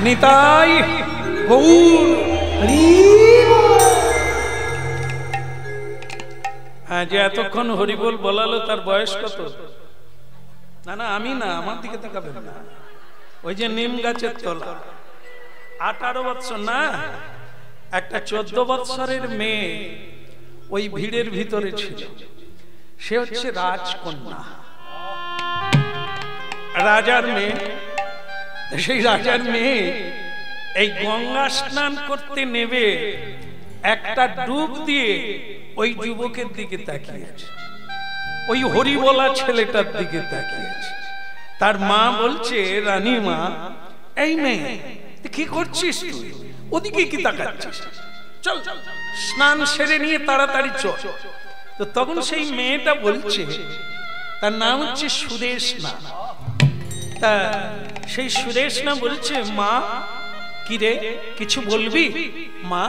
নিতাই গৌর। হ্যাঁ, যে এতক্ষণ হরিবোল বলালো তার বয়স কত? না না, আমি না, আমার দিকে তাকাবেন না। ওই যে নিম গাছের তলা, 18 বৎসর না, একটা 14 বৎসরের মেয়ে ওই ভিড়ের ভিতরে ছিল। সে হচ্ছে রাজকন্যা, রাজার মেয়ে। সেই রাজার মেয়ে এই গঙ্গা স্নান করতে নেবে, একটা ডুব দিয়ে ওই যুবকের দিকে তাকিয়েছে, ওই হরিবোলা ছেলেটার দিকে তাকিয়েছে। তার মা বলছে, রানী মা, এই মেয়ে কি করছিস তুই, ওদিকে কি তাকাচ্ছিস, চল স্নান সেরে নিয়ে তাড়াতাড়ি চল। তো তখন সেই মেয়েটা বলছে, তার নাম হচ্ছে সুদেশনা। তা সেই সুদেশনা বলছে, মা কি রে, কিছু বলবি? মা,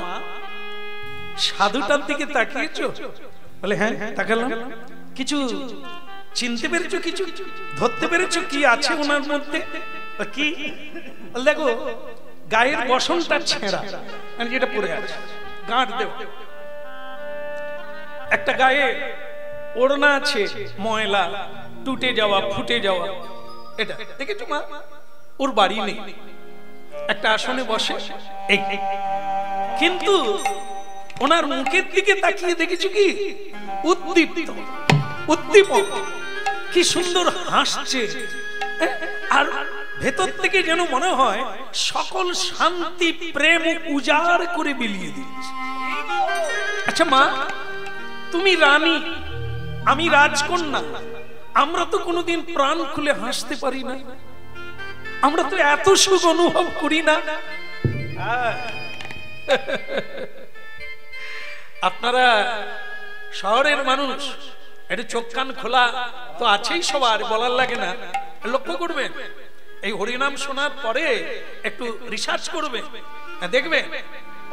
সাধুটার দিকে তাকিয়েছো? বলে হ্যাঁ তাকালাম। কিছু চিনতে পেরেছো, কিছু ধরতে পেরেছো কি আছে ওনার মধ্যে? কি? দেখো গায়ের বসনটা ছেঁড়া, যেটা পরে আছে, গাঁট দেওয়া। একটা গায়ে ওড়না আছে ময়লা, টুটে যাওয়া, ফুটে যাওয়া। এটা দেখেছো মা? ওর বাড়ি নেই, একটা আসনে বসে। এই কিন্তু ওনার মুখের দিকে তাকিয়ে দেখেছো কি উদ্দীপ্ত, উদ্দীপক, কি সুন্দর হাসছে, আর ভেতর থেকে যেন মনে হয় সকল শান্তি প্রেম উজাড় করে বিলিয়ে দিচ্ছে। আচ্ছা মা, তুমি রানী, আমি রাজকন্যা, আমরা তো কোনোদিন প্রাণ খুলে হাসতে পারি না, আমরা তো এত সুখ অনুভব করি না। আপনারা শহরের মানুষ, একটু চোখ কান খোলা তো আছেই সবার, বলার লাগে না। লক্ষ্য করবেন, এই হরিনাম শোনার পরে একটু রিসার্চ করবে, দেখবে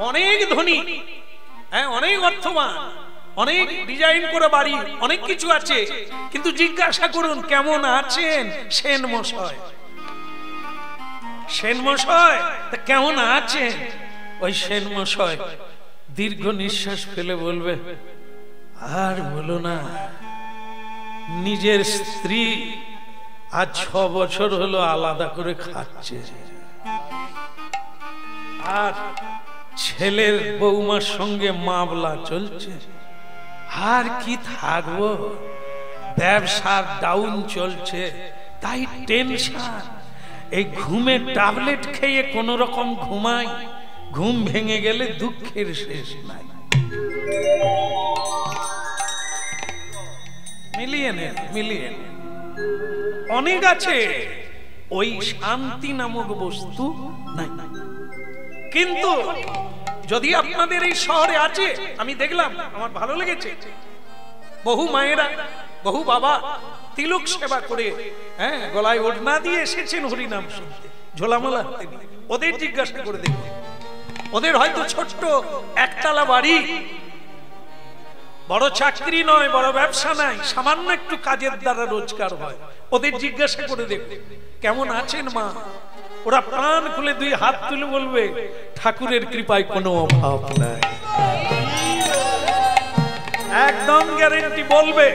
অনেক ধনী, হ্যাঁ অনেক অর্থবান, অনেক ডিজাইন করে বাড়ি, অনেক কিছু আছে, কিন্তু জিজ্ঞাসা করুন কেমন আছেন সেন মশাই, সেন মশাই কেমন আছেন? ওই সেন মশাই দীর্ঘ নিঃশ্বাস ফেলে বলবে, আর বলো না, নিজের স্ত্রী আজ 6 বছর হলো আলাদা করে খাচ্ছে, আর ছেলের বৌমার সঙ্গে মামলা চলছে, আর কি থাকবো, ব্যবসার ডাউন চলছে, তাই টেনশন। এই ঘুমের ট্যাবলেট খেয়ে কোন রকম ঘুমাই, ঘুম ভেঙে গেলে দুঃখের শেষ নাই। মিলিয়ে অনেক আছে, ওই শান্তি নামক বস্তু নাই। কিন্তু যদি আপনাদের এই শহরে আছে, আমি দেখলাম, আমার ভালো লেগেছে, বহু মায়েরা, বহু বাবা তিলক সেবা করে, হ্যাঁ গলায় ওড়না দিয়ে এসেছেন হরিনাম শুনতে, ঝোলামোলা। ওদের জিজ্ঞাসা করে দেখবেন, ওদের হয়তো ছোট্ট একতলা বাড়ি, বড় চাকরি নয়, বড় ব্যবসা নাই, সামান্য একটু কাজের দ্বারা রোজগার হয়। ওদের জিজ্ঞাসা করে দেখবেন কেমন আছেন মা, ওরা প্রাণ খুলে 2 হাত তুলে বলবে, ঠাকুরের কৃপায় কোনো অভাব নাই। একদম গ্যারেন্টি বলবে,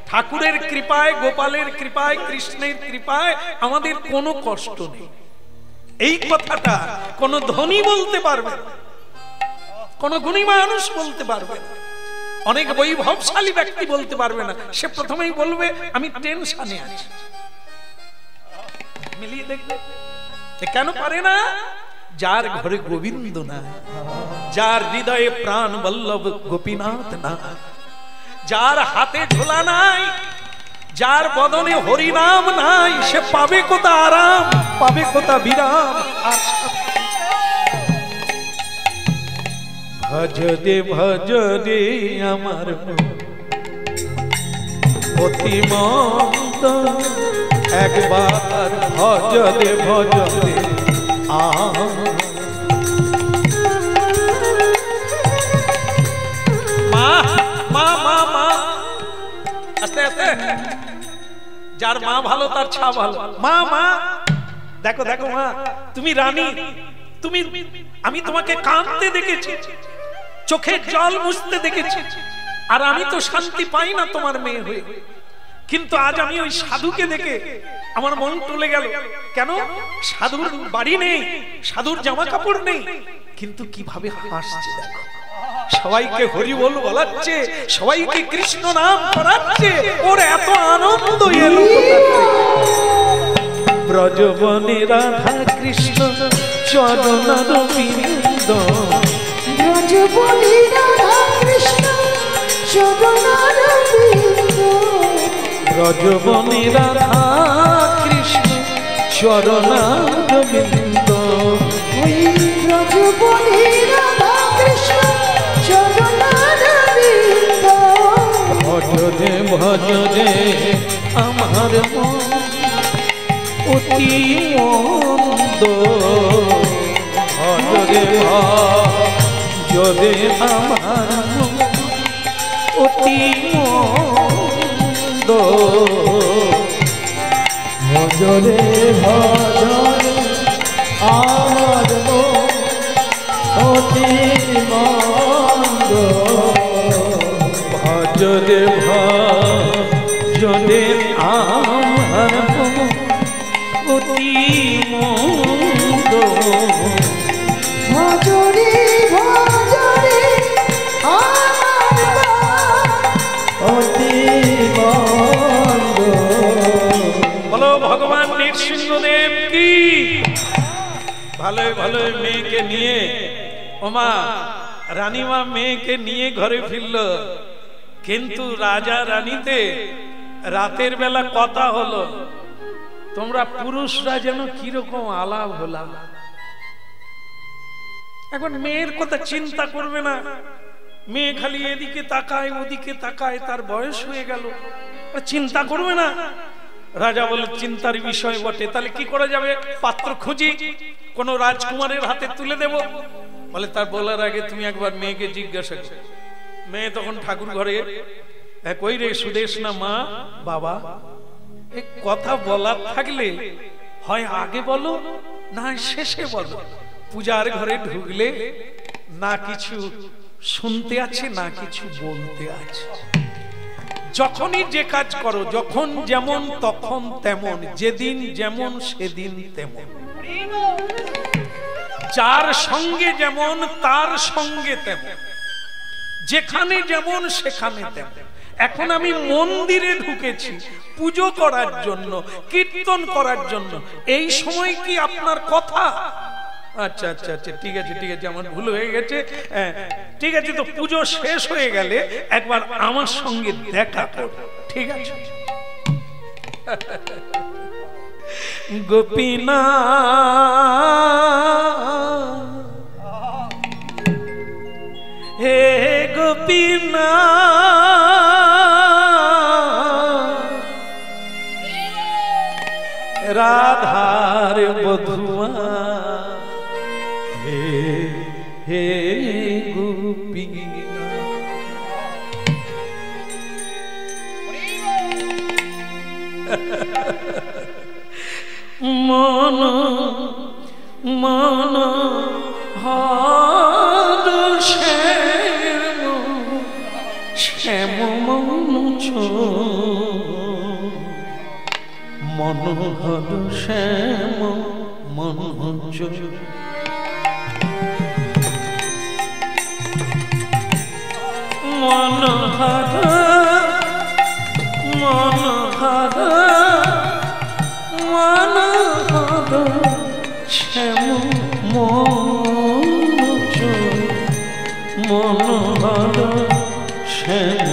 ঠাকুরের কৃপায়, গোপালের কৃপায়, কৃষ্ণের কৃপায় আমাদের কোনো কষ্ট নেই। এই কথাটা কোন ধনী বলতে পারবে না, কোন গুণী মানুষ বলতে পারবে না, অনেক বৈভবশালী ব্যক্তি বলতে পারবে না। সে প্রথমেই বলবে আমি টেনশনে আছি। মিলিয়ে দেখবে কেন পারে না? যার ঘরে গোবিন্দ না, যার হৃদয়ে প্রাণ বল্লভ গোপীনাথ না, যার হাতে ঝোলা নাই, যার বদনে হরিনাম নাই, সে পাবে কোথা আরাম, পাবে কোথা বিরাম। ভজ দে আমার অতি মন্দ, একবার ভজ দে মা মা মা মা, আস্তে আস্তে, যার মা ভালো তার ছা ভালো। মা মা, দেখো দেখো মা, তুমি রানী, তুমি, আমি তোমাকে কাঁদতে দেখেছি, চোখে জল মুছতে দেখেছি, আর আমি তো শান্তি পাই না তোমার মেয়ে হয়ে। কিন্তু আজ আমি ওই সাধুকে দেখে আমার মন টলে গেল। কেন? সাধুর বাড়ি নেই, সাধুর জামা কাপড় নেই, কিন্তু কিভাবে হাসছে দেখো, সবাইকে হরি বল বলাচ্ছে, সবাইকে কৃষ্ণ নাম করাচ্ছে, ওর এত আনন্দ এলো কোথা থেকে? ব্রজবনে রাধা কৃষ্ণ চরণারবিন্দ, ব্রজবনে রাধা কৃষ্ণ চরণারবিন্দ, ব্রজবনে রাধা কৃষ্ণ চরণারবিন্দ, ওই ব্রজবনে রাধা কৃষ্ণ চরণারবিন্দ। ভজরে ভজরে আমার মন অতি মন্দ, ভজরে ভজরে আমার মন অতি মন্দ, ভজরে ভজরে আমার মন অতি মন্দ, ভজরে ভজরে আমার মন অতি মন্দ, ভজরে ভজরে আমার মন অতি মন্দ। বলো ভগবান নৃসিংহদেব কি। ভালো ভালো মেয়েকে নিয়ে, ওমা রানীমা মেয়েকে নিয়ে ঘরে ফিরল, কিন্তু রাজা রানীতে রাতের বেলা কথা হলো, তোমরা পুরুষরা যেন কিরকম আলাপ হলা। এখন মেয়ের কথা চিন্তা করবে না, মেয়ে খালি এদিকে তাকায় ওদিকে তাকায়, তার বয়স হয়ে গেল, চিন্তা করবে না। রাজা বলে চিন্তার বিষয় বটে, তাহলে কি করা যাবে? পাত্র খুঁজি, কোন রাজকুমারের হাতে তুলে দেব। বলে তার বলার আগে তুমি একবার মেয়েকে জিজ্ঞাসা করো। মেয়ে তখন ঠাকুর ঘরে, কই রে সুদেশ না মা বাবা, এই কথা বলার থাকলে হয় আগে বলো না শেষে বলো। পূজার ঘরে ঢুকলে না কিছু শুনতে আছে না কিছু বলতে আছে। যখনই যে কাজ করো, যখন যেমন তখন তেমন, যেদিন যেমন সেদিন তেমন, যার সঙ্গে যেমন তার সঙ্গে তেমন, যেখানে যেমন সেখানে তেমন। এখন আমি মন্দিরে ঢুকেছি পুজো করার জন্য, কীর্তন করার জন্য, এই সময় কি আপনার কথা? আচ্ছা আচ্ছা আচ্ছা, ঠিক আছে ঠিক আছে, আমার ভুল হয়ে গেছে, ঠিক আছে, তো পুজো শেষ হয়ে গেলে একবার আমার সঙ্গে দেখা করো, ঠিক আছে? গোপীনা হে গোপীনা, রাধার বধুয়া হে হে গোপীনা। মন মন হর শ্যাম শ্যাম মনুচ, মনোহর শ্যাম মনুচ, মনোহর মনোহর মনোহর শ্যাম মনুচ, মনোহর শ্যাম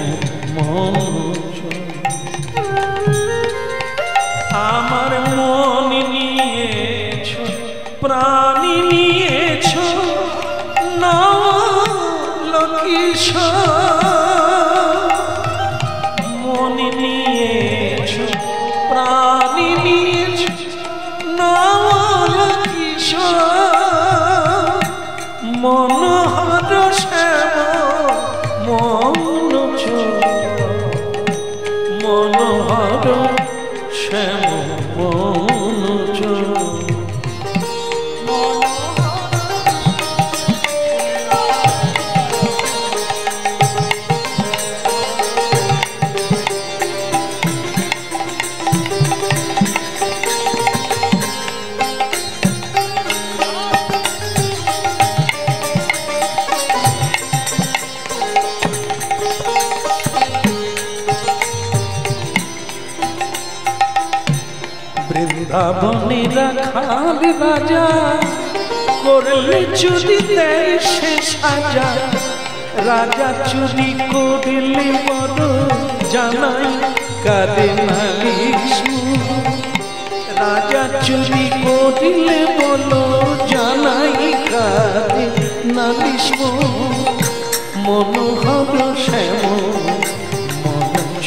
মনুচ। আমার মন নিয়েছ প্রাণ নিয়েছ নলকিশ, মন নিয়েছ প্রাণ নিয়েছ নলকিশ, মনোহর শ্যাম মনুচ, মনোহর শ্যাম মনুচ। রাবণেরা খাল রাজা করলে যদি দেয় সে সাজা, রাজা চুরি করলে বড় জানাই কারে নালিশ, রাজা চুরি করলে বলো জানাই কারে নালিশ, মনোহর শ্যাম মনোজ,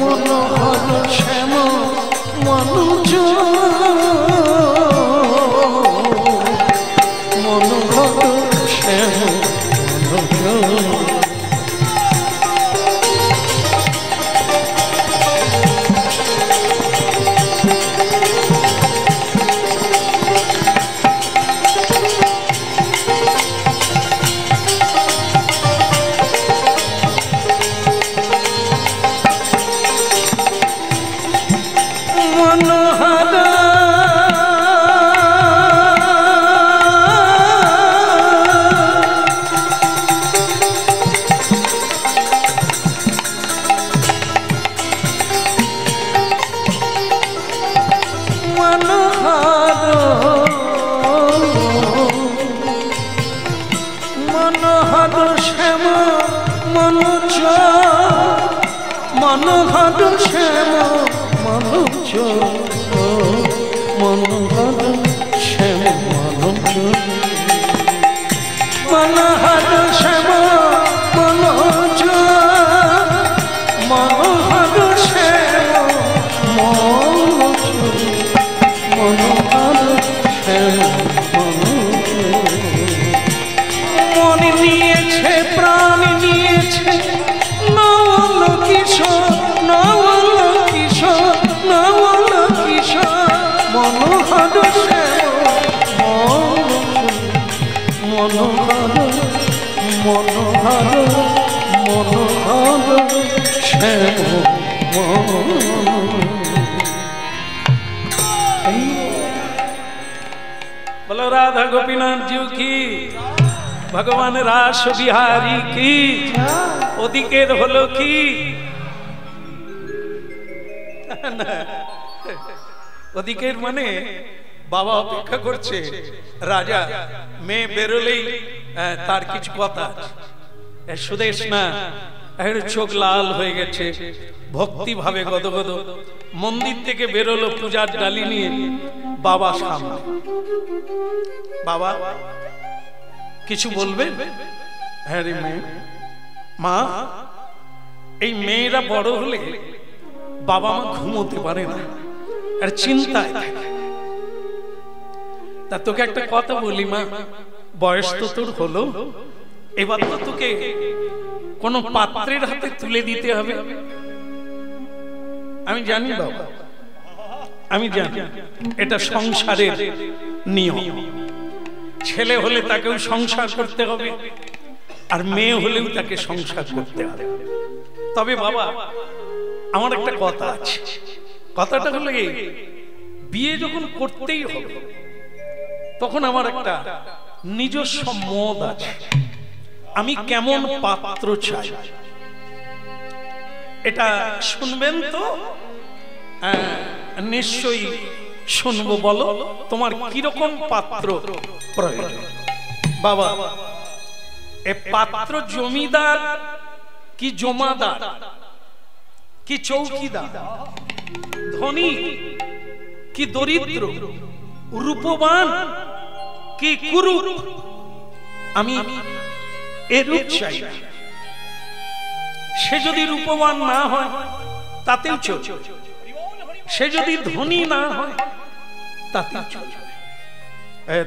মনোহর শ্যাম মনোজ, মনোহর শ্যাম মনোজ। মনোহর শ্যাম মনোজ, মনোহর শ্যাম মনোজ, মনোহর শ্যাম মনোজ, মনোহর শ্যাম মনোজ, মনোহর শ্যাম মনোজ। মন নিয়েছে প্রাণ নিয়েছে নবল কিশোর, নবল কিশোর, নবল কিশোর, মনোহর শ্যাম মনোহর, মনোহর, মনোহর শ্যাম बोलो राधा गोपीनाथ जी की, भगवान रास बिहारी की। ওদিকের হলো কি ওদিকের মানে বাবা অপেক্ষা করছে, রাজা মেয়ে বেরোলেই তার কিছু কথা সুদেশ না, চোখ লাল হয়ে গেছে, ভক্তি ভাবে গদগদ, মন্দির থেকে বেরোলো পূজার ডালি নিয়ে, বাবা সামনে। বাবা কিছু বলবে? হ্যাঁ রে মেয়ে, মা এই মেয়েরা বড় হলে বাবা মা ঘুমোতে পারে না আর চিন্তায় থাকে। তা তোকে একটা কথা বলি মা, বয়স তো তোর হলো, এবার তো তোকে কোন পাত্রের হাতে তুলে দিতে হবে। আমি জানি বাবা, আমি জানি এটা সংসারের নিয়ম, ছেলে হলে তাকেও সংসার করতে হবে আর মেয়ে হলেও তাকে সংসার করতে হবে। তবে বাবা আমার একটা কথা আছে, কথাটা হলো এই, বিয়ে যখন করতেই হবে তখন আমার একটা নিজস্ব মত আছে, আমি কেমন পাত্র চাই এটা শুনবেন তো? নিশ্চয়ই শুনবো। বলো তোমার কিরকম পাত্র প্রয়োজন? বাবা এ পাত্র জমিদার কি জমাদার কি চৌকিদার, ধনী কি দরিদ্র, রূপবান কি কুরূপ, আমি এরূপ চাই। সে যদি রূপবান না হয় তাতেও চলবে, সে যদি ধনী না হয় তাতেও চলবে।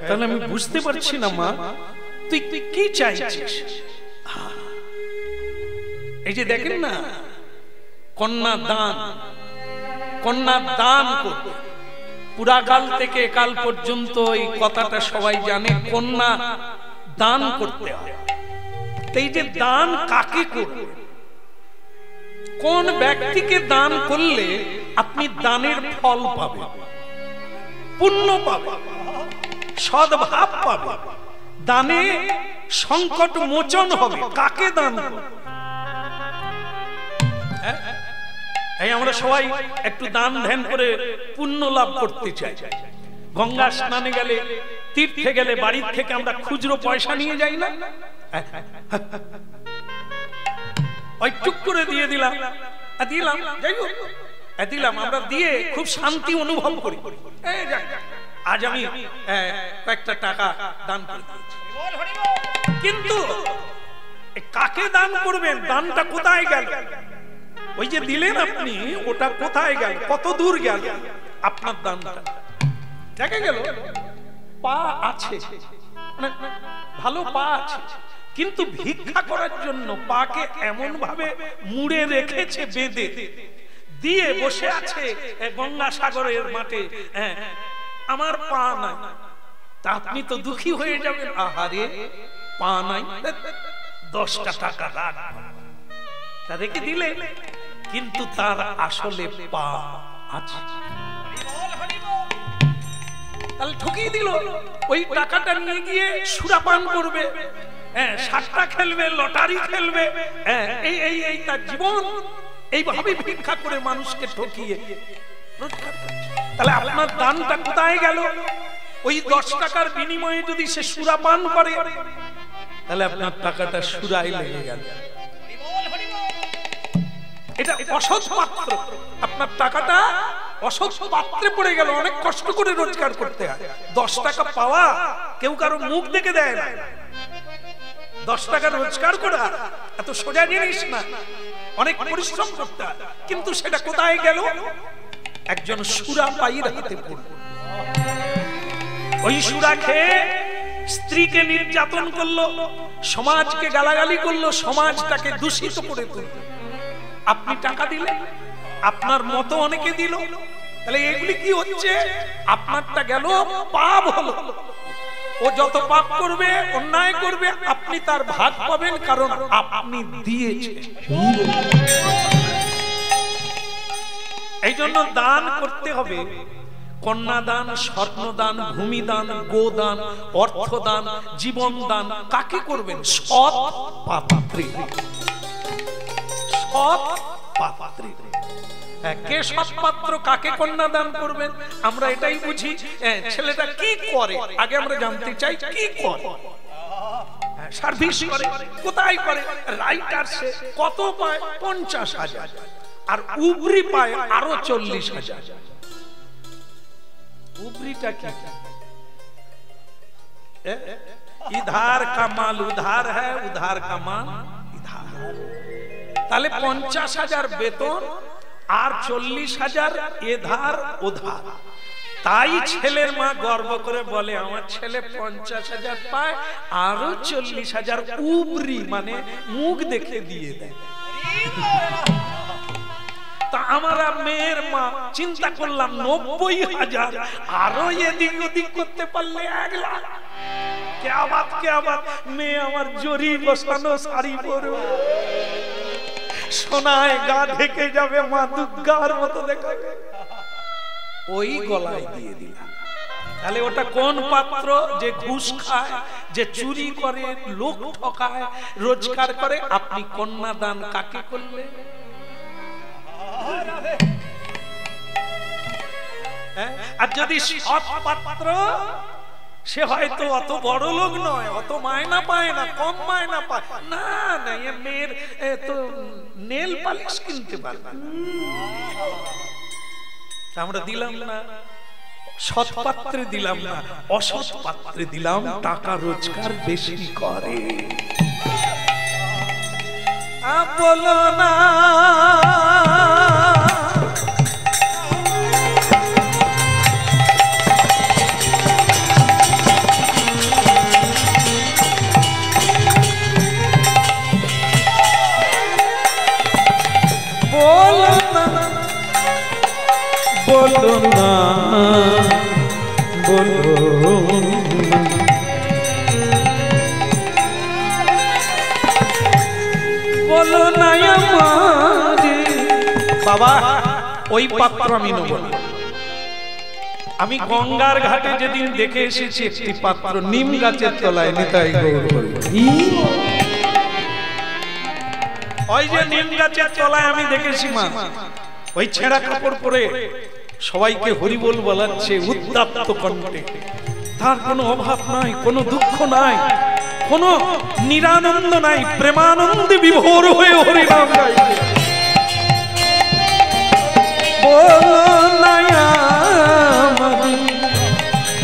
তাহলে আমি বুঝতে পারছি না মা, তুই কি চাইছিস? এই যে দেখেন না কন্যা দান, কন্যা দান করবে, পুরাকাল থেকে একাল পর্যন্ত এই কথাটা সবাই জানে, কন্যা দান করতে হয়। এই যে দান কাকে করবে, কোন ব্যক্তিকে দান করলে আপনি দানের ফল পাবেন, পুণ্য পাবেন, সদ্ভাব পাবেন, দানে সংকট মোচন হবে, কাকে দান করবে? এই আমরা সবাই একটু দান ধ্যান করে পুণ্য লাভ করতে চাই। গঙ্গা স্নানে গেলে, তীর্থে গেলে বাড়ির থেকে আমরা খুচরো পয়সা নিয়ে যাই না? ওই টুক করে দিয়ে দিলাম, দিলাম আমরা, দিয়ে খুব শান্তি অনুভব করি। আজ আমি কয়েকটা টাকা দান করে দিয়েছি, কিন্তু কাকে দান করবেন? দানটা কোথায় গেল? ওই যে দিলেন আপনি, ওটা কোথায় গেল? কত দূর গেল আপনার দানটা? দেখা গেল পা আছে, ভালো পা আছে, কিন্তু ভিক্ষা করার জন্য পাকে এমন ভাবে মুড়ে রেখেছে, বেঁধে দিয়ে বসে আছে গঙ্গাসাগরের মাঠে। আমার পা নাই, তা আপনি তো দুঃখী হয়ে যাবেন। আহারে, পা নাই, 10টা টাকা দান তাদেরকে দিলে, কিন্তু তার আসলে পা আছে। তাহলে ঠকিয়ে দিল। ওই টাকাটা নিয়ে গিয়ে সুরাপান করবে, সাতটা খেলবে, লটারি খেলবে, এই তার জীবন। এইভাবে ভিক্ষা করে মানুষকে ঠকিয়ে রোজগার করছে। তাহলে আপনার দানটা কোথায় গেল? ওই 10 টাকার বিনিময়ে যদি সে সুরাপান করে, তাহলে আপনার টাকাটা সুরাই লেগে গেল। এটা অসৎ পাত্র, আপনার টাকাটা অসৎ পাত্রে পড়ে গেল। অনেক কষ্ট করে রোজগার করতে হয়। 10 টাকা পাওয়া কেউ কারো মুখ দেখে দেয় না। 10 টাকা রোজগার করা এত সোজা জিনিস না, অনেক পরিশ্রম করতে হয়। কিন্তু সেটা কোথায় গেল? একজন সুরা পাইয়ের হাতে পড়ল। ওই সুরা খেয়ে স্ত্রীকে নির্যাতন করলো, সমাজকে গালাগালি করলো, সমাজটাকে দূষিত করে তুলল। আপনি টাকা দিলেন, আপনার মতো অনেকে দিল, তাহলে এগুলি কি হচ্ছে? আপনারটা গেল, পাপ হলো। ও যত পাপ করবে, অন্যায় করবে, আপনি তার ভাগ পাবেন, কারণ আপনি দিয়েছেন। এই জন্য দান করতে হবে। কন্যাদান, স্বর্ণদান, ভূমিদান, গোদান, অর্থদান, জীবন দান কাকে করবেন? সৎ পাত্রে। সৎ পাত্রে। কে সৎ পাত্র? কাকে কন্যাদান করবেন? আমরা এটাই বুঝি। ছেলেটা কি করে আগে আমরা জানতে চাই। কি করে? সার্ভিস করে। কোথায় করে? রাইটার্সে। কত পায়? 50,000। আর উবরি পায় আরো 40,000। उबरीटा क्या? इधार का माल उधार है, उधार का माल इधार। ताले 50,000 বেতন আর 40,000 এধার ওধার। তাই ছেলের মা গর্ব করে বলে, আমার ছেলে 50,000 পায়, আরো 40,000 উবরি, মানে মুখ দেখে দিয়ে দেয়। তা আমরা মেয়ের মা চিন্তা করলাম 90,000, আরো এদিক ওদিক করতে পারলে 1 লাখ। क्या बात। মেয়ে আমার জরি বসানো শাড়ি পরবে, সোনায় গা ঢেকে যাবে, মা দুর্গার মতো দেখাবে, ওই গলায় দিয়ে দিলাম। তাহলে ওটা কোন পাত্র? যে ঘুষ খায়, যে চুরি করে, লোক ঠকায়, রোজগার করে। আপনি কন্যাদান কাকে করলে? আর যদি সৎ পাত্র, সে হয়তো অত বড় লোক নয়, অত মায়না পায় না, কম মায়না পায় না, না এ মেয়ের তো নেল পালিশ কিনতে পারবে না, আমরা দিলাম না। সৎ পাত্রে দিলাম না, অসৎ পাত্রে দিলাম, টাকা রোজগার বেশি করে। বলো না বলো না, বলো বলো না আমার বাবা, ওই পাত্র আমি নেব না। আমি গঙ্গার ঘাটে যেদিন দেখে এসেছি একটি পাত্র নিম গাছের তলায়, নিতাই গৌর বলে, ওই যে নিম গাছের তলায় আমি দেখেছি মা, ওই ছেঁড়া কাপড় পরে সবাইকে হরিবোল বলাচ্ছে উত্তাপ্ত কণ্ঠে। তার কোনো অভাব নাই, কোনো দুঃখ নাই, কোনো নিরানন্দ নাই, প্রেমানন্দে বিভোর হয়ে হরিনাম গাইছে।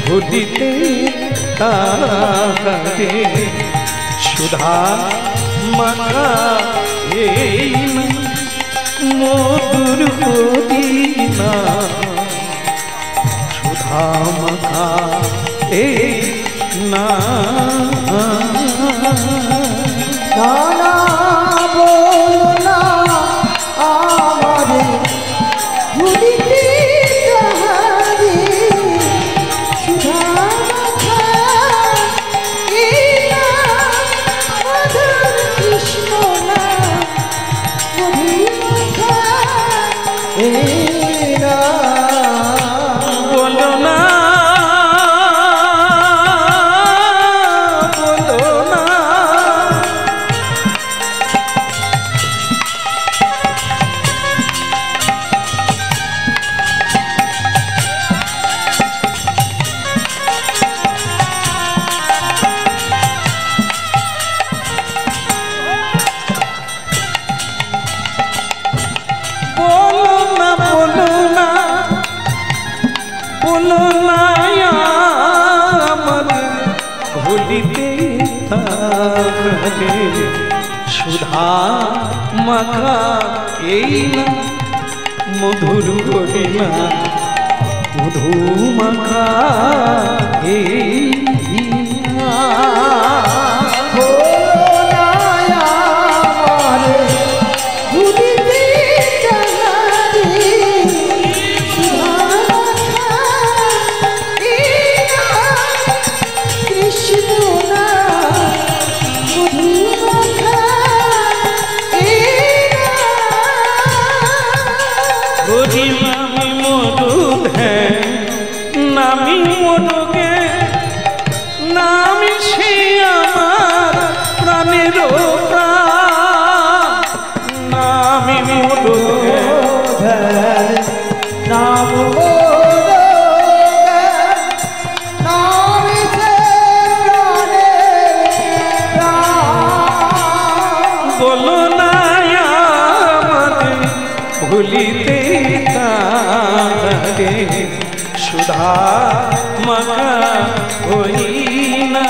ভুলিতে তাহারে সুধা মাখা এই মধুর হরিনা, সুধা মাখা এই না। নানা বলো না আমারে ভুলিতে তাহারে সুধা মাখা এই না, মাধুর কৃষ্ণ না মধুর মাখা এই না। বলো না, বলো না। বলো না আমার ভুলিতে তাহারে সুধা মাখা এই না, মধুর হরিনা মধু মাখা এই না। নামি মরুদ হ্যাঁ নামি মরুগে নামি সে আমার প্রাণের প্রাণ, নামি মরুগে নাম বলো না আমাকে ভুলিতে তাহারে সুধা মাখা হই না।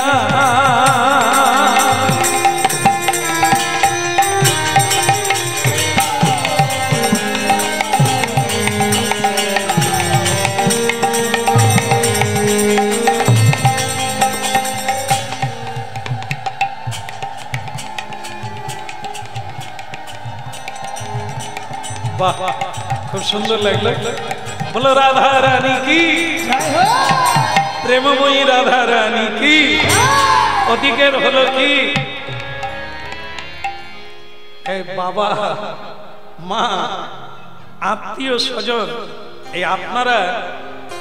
বাহ, খুব সুন্দর লাগলো। বলো রাধা রানী কি, প্রেমময়ী রাধা রানী কি। অধিকের হলো কি এই বাবা মা আত্মীয় স্বজন, এই আপনারা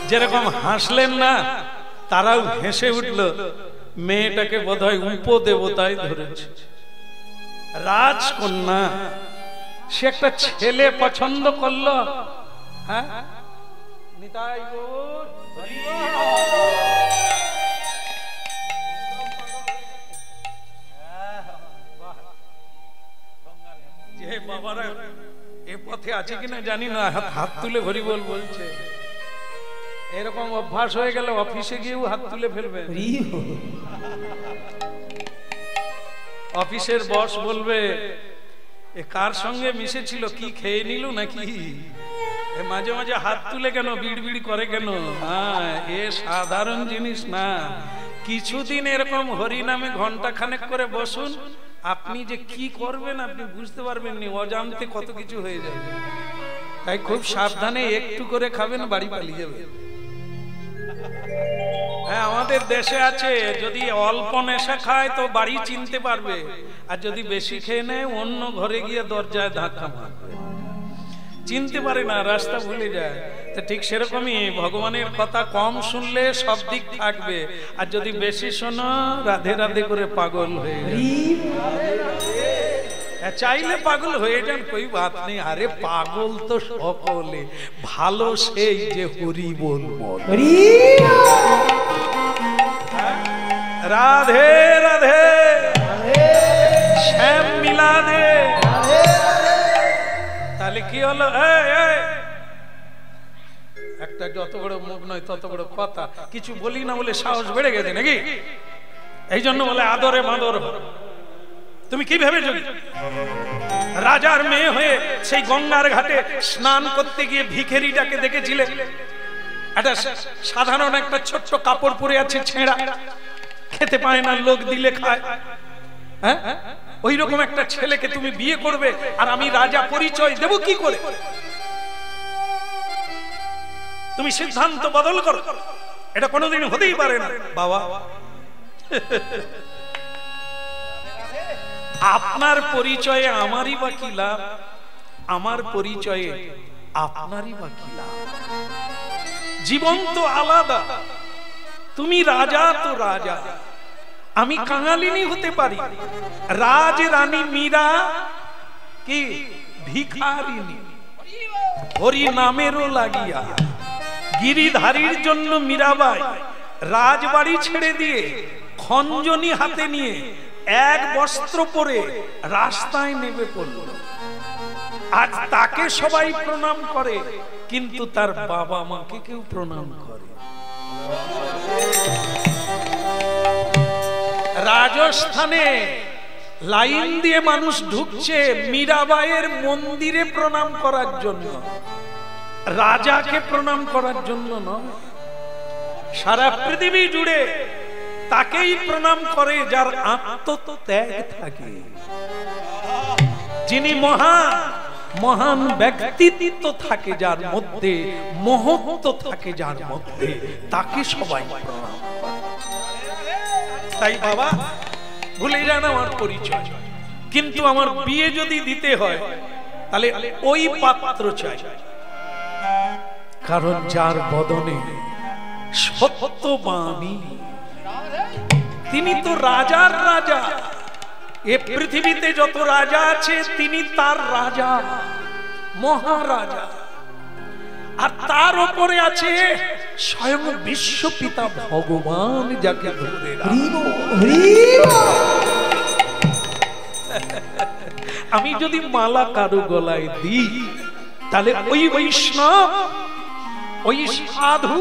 যেরকম হাসলেন না, তারাও হেসে উঠল। মেয়েটাকে বোধহয় উপদেবতায় ধরেছে, রাজকন্যা। সে একটা ছেলে পছন্দ করলো। হ্যাঁ, নিতাই গৌর হরি বল। যে বাবারা এ পথে আছে কিনা জানি না, হাত তুলে হরি বল বলছে। এরকম অভ্যাস হয়ে গেলে অফিসে গিয়েও হাত তুলে ফেলবে। অফিসের বস বলবে এ কার সঙ্গে মিশেছিল, কি খেয়ে নিল নাকি, এ মাঝে মাঝে হাত তুলে কেন, বিড়বিড় করে কেন। হ্যাঁ, এ সাধারণ জিনিস না। কিছুদিন এরকম হরি নামে ঘন্টা খানেক করে বসুন, আপনি যে কি করবেন আপনি বুঝতে পারবেন না, অজান্তে কত কিছু হয়ে যাবে। তাই খুব সাবধানে একটু করে খাবেন, বাড়ি পালিয়ে যাবে। হ্যাঁ, আমাদের দেশে আছে, যদি অল্প নেশা খায় তো বাড়ি চিনতে পারবে, আর যদি বেশি খেয়ে নেয় অন্য ঘরে গিয়ে দরজায় ধাক্কা মারবে, চিনতে পারে না, রাস্তা ভুলে যায়। তো ঠিক সেরকমই ভগবানের কথা কম শুনলে সব দিক থাকবে, আর যদি বেশি শোনো রাধে রাধে করে পাগল হয়ে যাবে। চাইলে পাগল হয়ে যান, কই বাত নেই। আরে পাগল তো সকলে, ভালো সেই যে হরি বল বল। রাধে রাধে শ্যাম মিলা দে। তাহলে কি হলো? একটা যত বড় মুখ নয় তত বড় কথা, কিছু বলি না বলে সাহস বেড়ে গেছে নাকি? এই জন্য বলে আদরে মাদর। তুমি কি ভেবেছো রাজার মেয়ে হয়ে সেই গঙ্গার ঘাটে স্নান করতে গিয়ে ভিখারিটাকে দেখেছিলে? একটা সাধারণ একটা ছোট্ট কাপড় পরে আছে, ছেঁড়া, খেতে পায় না, লোক দিলে খায়। হ্যাঁ, ওই রকম একটা ছেলেকে তুমি বিয়ে করবে আর আমি রাজা পরিচয় দেব কি করে? তুমি সিদ্ধান্ত বদল করো, এটা কোনোদিন হতেই পারে না বাবা। আপনার পরিচয়ে আমারই বা কি লাভ? আমার পরিচয়ে আপনারই বা কি লাভ? জীবন তো আলাদা। তুমি রাজা তো রাজা, আমি কাঙালিনী হতে পারি। রাজ রানী মীরা কি ভিখারিনী, হরি নামেরও লাগিয়া। গিরিধারীর জন্য মীরাবাই রাজবাড়ি ছেড়ে দিয়ে খঞ্জনি হাতে নিয়ে এক বস্ত্র পরে রাস্তায় নেমে পড়ল। আজ তাকে সবাই প্রণাম করে, কিন্তু তার বাবা মাকে কেউ প্রণাম করে। রাজস্থানে লাইন দিয়ে মানুষ ঢুকছে মীরাবাইয়ের মন্দিরে প্রণাম করার জন্য, রাজাকে প্রণাম করার জন্য নয়। সারা পৃথিবী জুড়ে তাকেই প্রণাম করে যার আত্মত্যাগ থাকে, যিনি মহান মহান ব্যক্তিত্ব থাকে যার মধ্যে, মহত্ব থাকে যার মধ্যে, তাকে সবাই প্রণাম করে। তাই বাবা ভুলে যান আমার পরিচয়, কিন্তু আমার বিয়ে যদি দিতে হয় তাহলে ওই পাত্র চাই, কারণ যার বদনে সত্যবাণী, তিনি তো রাজার রাজা। এ পৃথিবীতে যত রাজা আছে তিনি তার রাজা, মহারাজা। আর তার উপরে আছে স্বয়ং বিশ্বপিতা ভগবান, যাকে ধরে আমি যদি মালা কারো গলায় দিই তাহলে ওই বৈষ্ণব, ওই সাধু,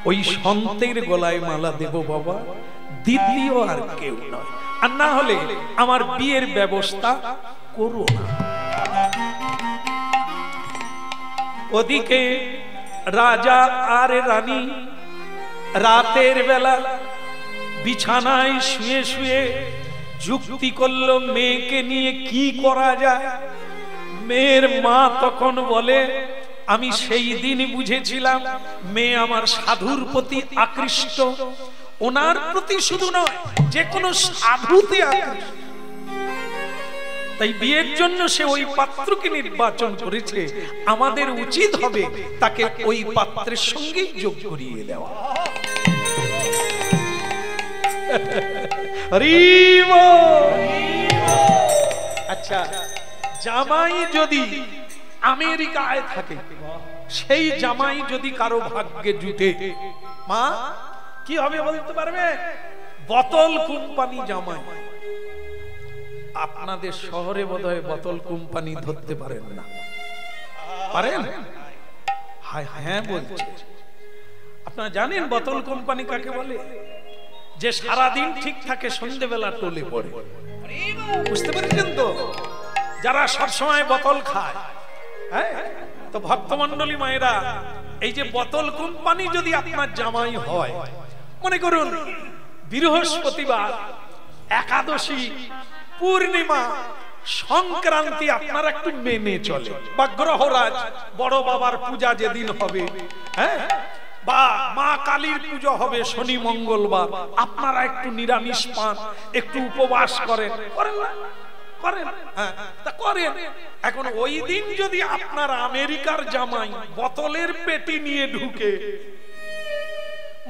ওই সন্তের গলায় মালা দেব বাবা, দ্বিতীয় আর কেউ নয়। আর না হলে আমার বিয়ের ব্যবস্থা করো না। ওদিকে রাজা আর রানী রাতের বেলা বিছানায় শুয়ে শুয়ে যুক্তি করলো মেয়েকে নিয়ে কি করা যায়। মেয়ের মা তখন বলে, আমি সেই দিন বুঝেছিলাম মেয়ে আমার সাধুর প্রতি আকৃষ্ট, ওনার প্রতি শুধু নয় যে কোনো সাধুতে আকৃষ্ট। তাই বিয়ের জন্য সে ওই পাত্রকে নির্বাচন করেছে। আমাদের উচিত হবে তাকে ওই পাত্রের সঙ্গেই যোগ করিয়ে দেওয়া। আচ্ছা, জামাই যদি আমেরিকায় থাকে, সেই জামাই যদি কারো ভাগ্যে জুটে, মা কি হবে বলতে পারবে? বোতল কোম্পানি জামাই। আপনাদের শহরে বোধহয় বোতল কোম্পানি ধরতে পারেন না, পারেন? হ্যাঁ বলছে। আপনারা জানেন বোতল কোম্পানি কাকে বলে? যে সারাদিন ঠিক থাকে, সন্ধ্যেবেলা টলে পড়ে। বুঝতে পেরেছেন তো? যারা সবসময় বোতল খায়। হ্যাঁ, তো ভক্তমন্ডলী মায়েরা, এই যে বোতল কোম্পানি যদি আপনার জামাই হয়, মনে করুন বৃহস্পতিবার, একাদশী, পূর্ণিমা, সংক্রান্তি আপনারা একটু মেনে চলে, বা গ্রহরাজ বড় বাবার পূজা যেদিন হবে, হ্যাঁ, বা মা কালীর পুজো হবে শনি মঙ্গলবার, আপনারা একটু নিরামিষ পান, একটু উপবাস করেন, করেন না? করেন, হ্যাঁ, তা করেন। এখন ওই দিন যদি আপনার আমেরিকার জামাই বোতলের পেটি নিয়ে ঢুকে,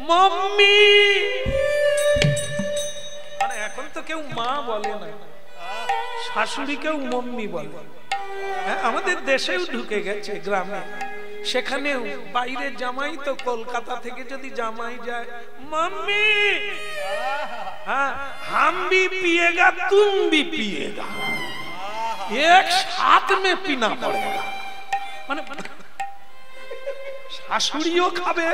মাম্মি, মানে এখন তো কেউ মা বলে না, শাশুড়িকেও মম্মি বলে। হ্যাঁ, আমাদের দেশেও ঢুকে গেছে গ্রামে, সেখানেও বাইরের জামাই তো কলকাতা থেকে যদি জামাই যায়, মাম্মি, हाँ हम भी पिएगा तुम भी पिएगा, एक साथ में पीना पड़ेगा। মানে শাশুড়িও খাবে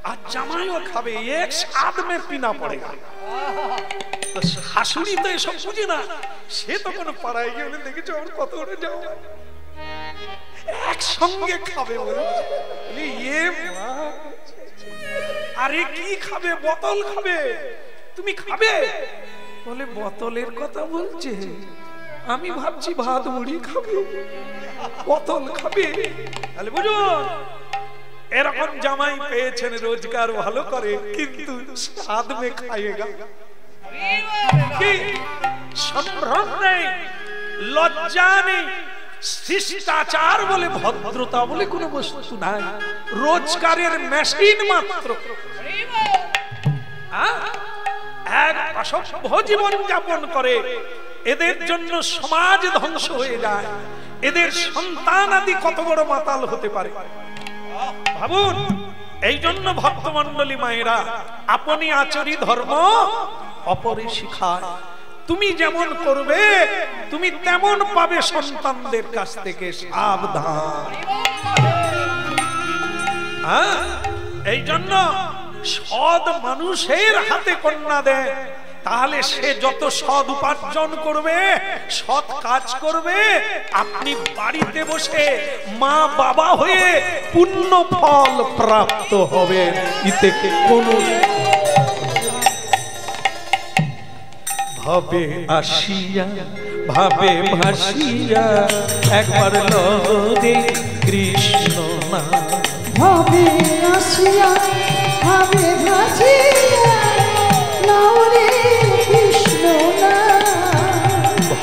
আর জামাইও খাবে, এক সাথ में पीना पड़ेगा। তো শাশুড়ি তো এসব বুঝে না, সে তো কোনো পাড়ায় গিয়ে দেখেছো আমার কত করে যাও একসঙ্গে খাবে বলে, আরে কি খাবে, বোতল খাবে, তুমি খাবে বলে বোতলের কথা বলছে, আমি ভাবছি ভাত মুড়ি খাবে, বোতল খাবে। তাহলে বুঝুন, এরকম জামাই পেয়েছেন, রোজগার ভালো করে কিন্তু স্বাদ মে খায়েগা, কি সম্ভ্রম নেই, লজ্জা নেই, শিষ্টাচার বলে, ভদ্রতা বলে কোনো বস্তু নাই, রোজগারের মেশিন মাত্র। এক অসভ্য জীবন যাপন করে, এদের জন্য সমাজ ধ্বংস হয়ে যায়, এদের সন্তান আদি কত বড় মাতাল হতে পারে ভাবুন। এই জন্য ভক্তমণ্ডলী মায়েরা, আপনি আচরি ধর্ম অপরে শিখায়, তুমি যেমন করবে তুমি তেমন পাবে সন্তানদের কাছ থেকে, সাবধান। এই জন্য সৎ মানুষের হাতে কন্যা দেয়, তাহলে সে যত সৎ উপার্জন করবে, সৎ কাজ করবে, আপনি বাড়িতে বসে মা বাবা হয়ে পুণ্য ফল প্রাপ্ত হবে, এতে কোনো ভাবে আসিয়া ভাবে ভাসিয়া একবার লরে কৃষ্ণ না, ভাবে আসিয়া ভাবে ভাসিয়া লরে কৃষ্ণ না,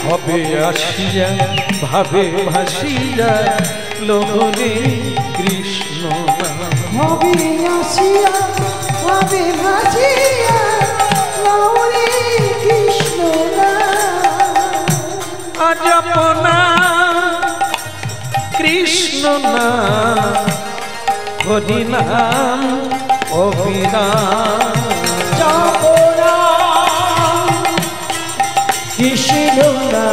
ভাবে আসিয়া ভাবে ভাসিয়া লরে কৃষ্ণ না, ভাবে আসিয়া ভাবে ভাসিয়া লরে কৃষ্ণ না, আজ আপনা কৃষ্ণ না হরি নাম অবিরাম, যাপনা কৃষ্ণ না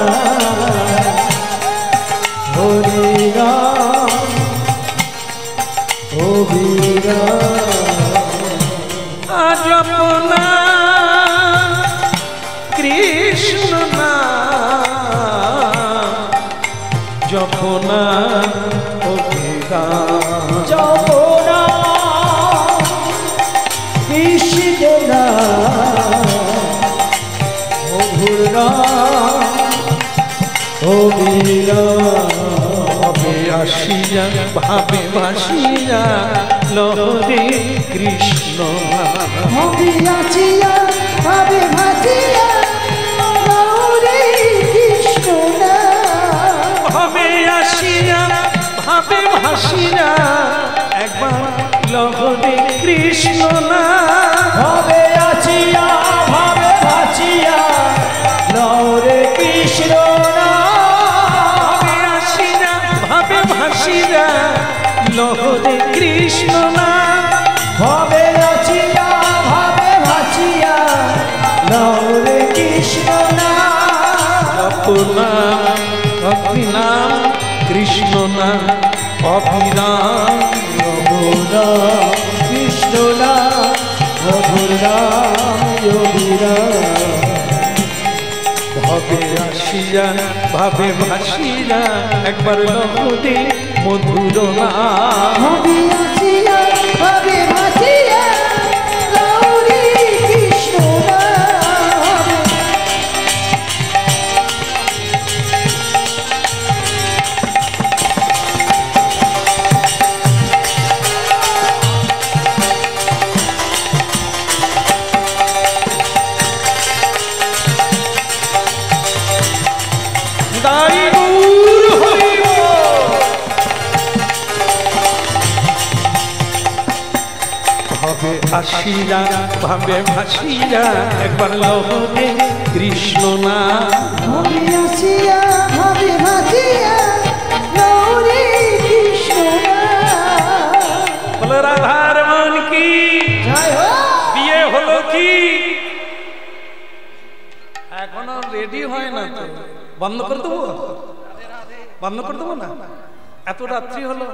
হরি রাম অবিরাম, আজ আপনা কৃষ্ণ না যপনা অবিরাম, যাপনা কৃষ্ণ না মধুর নাম অবিরাম, ভাবে আসিয়া ভাবে ভাসিয়া লহরে কৃষ্ণ না, ভাবে আসিয়া ভাবে ভাসিয়া লহরে কৃষ্ণ না, ভাবে আসিয়া ভাবে ভাসিয়া একবার লহরে কৃষ্ণ না, ভাবে আসিয়া ভাবে ভাসিয়া লহরে কৃষ্ণ না, ভাবে আসিয়া ভাবে ভাসিয়া লহরে কৃষ্ণ না, ভাবে আসিয়া ভাবে ভাসিয়া লহরে কৃষ্ণ না, আপনা অভিনাম কৃষ্ণ না অভিরাম, অবিরাম কৃষ্ণ না অবিরাম অবিরাম, ভাবে আসিয়া ভাবে ভাসিয়া একবার লহরে মধুর না, ভাবে আসিয়া ভাবে ভাসিয়া লহরে কৃষ্ণ না, দাই গৌর হরি ভাসিয়া ভাবে ভাসিয়া একবার লহরে কৃষ্ণ না ভাবে আসিয়া ভাবে ভাসিয়া গৌরী কৃষ্ণ বলো রাধার মন কি জয় হো। বিয়ে হলো কি এখনো রেডি হয় না তো বন্ধ করে দেবো বন্ধ করে দেবো না এত রাত্রি হলো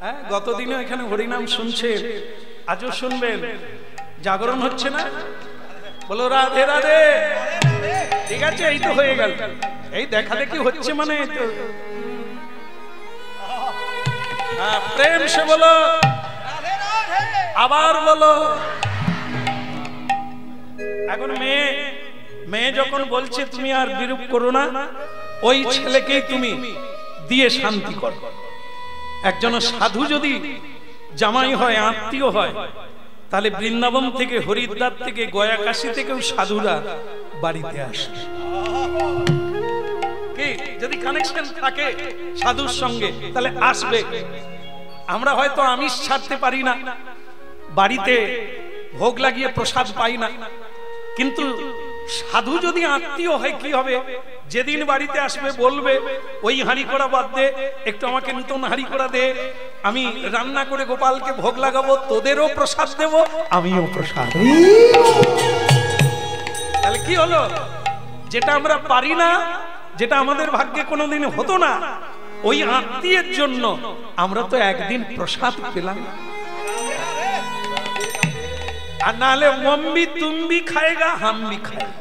হ্যাঁ গতদিনও এখানে হরিনাম শুনছে আজও শুনবেন জাগরণ হচ্ছে না বলো রাধে রাধে ঠিক আছে এই তো হয়ে গেল এই দেখা দেখি হচ্ছে মানে তো প্রেম সে বলো আবার বলো এখন মেয়ে যখন বলছে তুমি আর বিরূপ করো না ওই ছেলেকেই তুমি দিয়ে শান্তি করো একজন সাধু যদি জামাই হয় আত্মীয় হয় তাহলে বৃন্দাবন থেকে হরিদ্বার থেকে গয়া কাশী থেকেও সাধুরা বাড়িতে আসে কি যদি কানেকশন থাকে সাধুর সঙ্গে তাহলে আসবে আমরা হয়তো আমিষ ছাড়তে পারি না বাড়িতে ভোগ লাগিয়ে প্রসাদ পাই না কিন্তু সাধু যদি আত্মীয় হয় কি হবে যেদিন বাড়িতে আসবে বলবে ওই হাঁড়ি কড়া বাদ দে একটু আমাকে নতুন হাঁড়ি কড়া দে আমি রান্না করে গোপালকে ভোগ লাগাবো তোদেরও প্রসাদ দেব আমিও প্রসাদ তাহলে কি হলো যেটা আমরা পারি না যেটা আমাদের ভাগ্যে কোনোদিন হতো না ওই আত্মীয়ের জন্য আমরা তো একদিন প্রসাদ পেলাম আর নাহলে মম্বি তুমি খাएगा हम भी खाएगा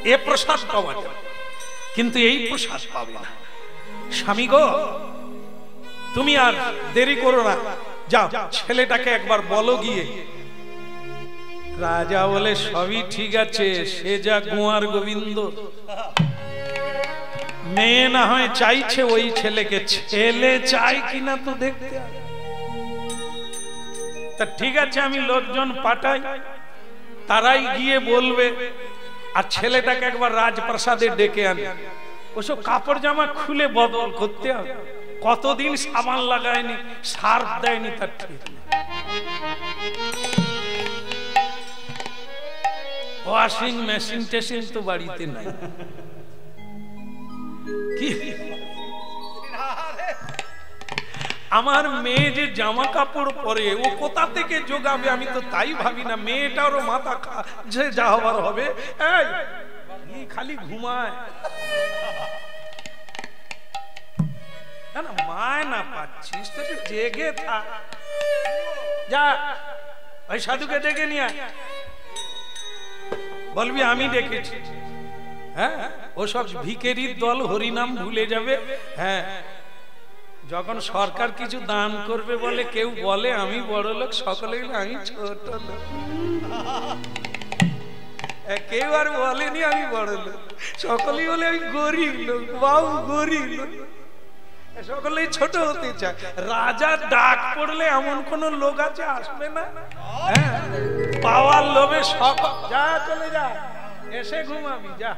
এ প্রসাদ পাওয়া যায় কিন্তু এই প্রসাদ পাবে না স্বামী গো তুমি আর দেরি করো না যাও ছেলেটাকে একবার বলো গিয়ে রাজা বলে সবই ঠিক আছে সে যা গোয়ার গোবিন্দ মেয়ে না হয় চাইছে ওই ছেলেকে ছেলে চাই কিনা তো দেখতে তা ঠিক আছে আমি লোকজন পাঠাই তারাই গিয়ে বলবে আর ছেলেটাকে একবার রাজপ্রাসাদে ডেকে আনে ওসব কাপড় জামা খুলে বদল করতে হবে কতদিন সাবান লাগায়নি সার্ফ দেয়নি তার ঠিক ওয়াশিং মেশিন টেশিন তো বাড়িতে নাই কি আমার মেয়ে যে জামা কাপড় পরে ও কোথা থেকে জোগাবে আমি তো তাই ভাবি না মেয়েটারও মাথা যে যা হবার হবে এই খালি ঘুমায় না মায় না পাচ্ছিস তো জেগে থাক যা ওই সাধুকে ডেকে নিয়ে বলবি আমি ডেকেছি হ্যাঁ ও সব ভিখারির দল হরিনাম ভুলে যাবে হ্যাঁ যখন সরকার কিছু দান করবে বলে কেউ বলে আমি বড় লোক সকলে আমি ছোট লোক কেউ আর বলেনি আমি বড় লোক সকলেই বলে আমি গরিব লোক বাবু গরিব লোক সকলেই ছোট হতে চায় রাজা ডাক পড়লে এমন কোন লোক আছে আসবে না হ্যাঁ পাওয়ার লোভে সব যা চলে যা এসে ঘুমাবি যা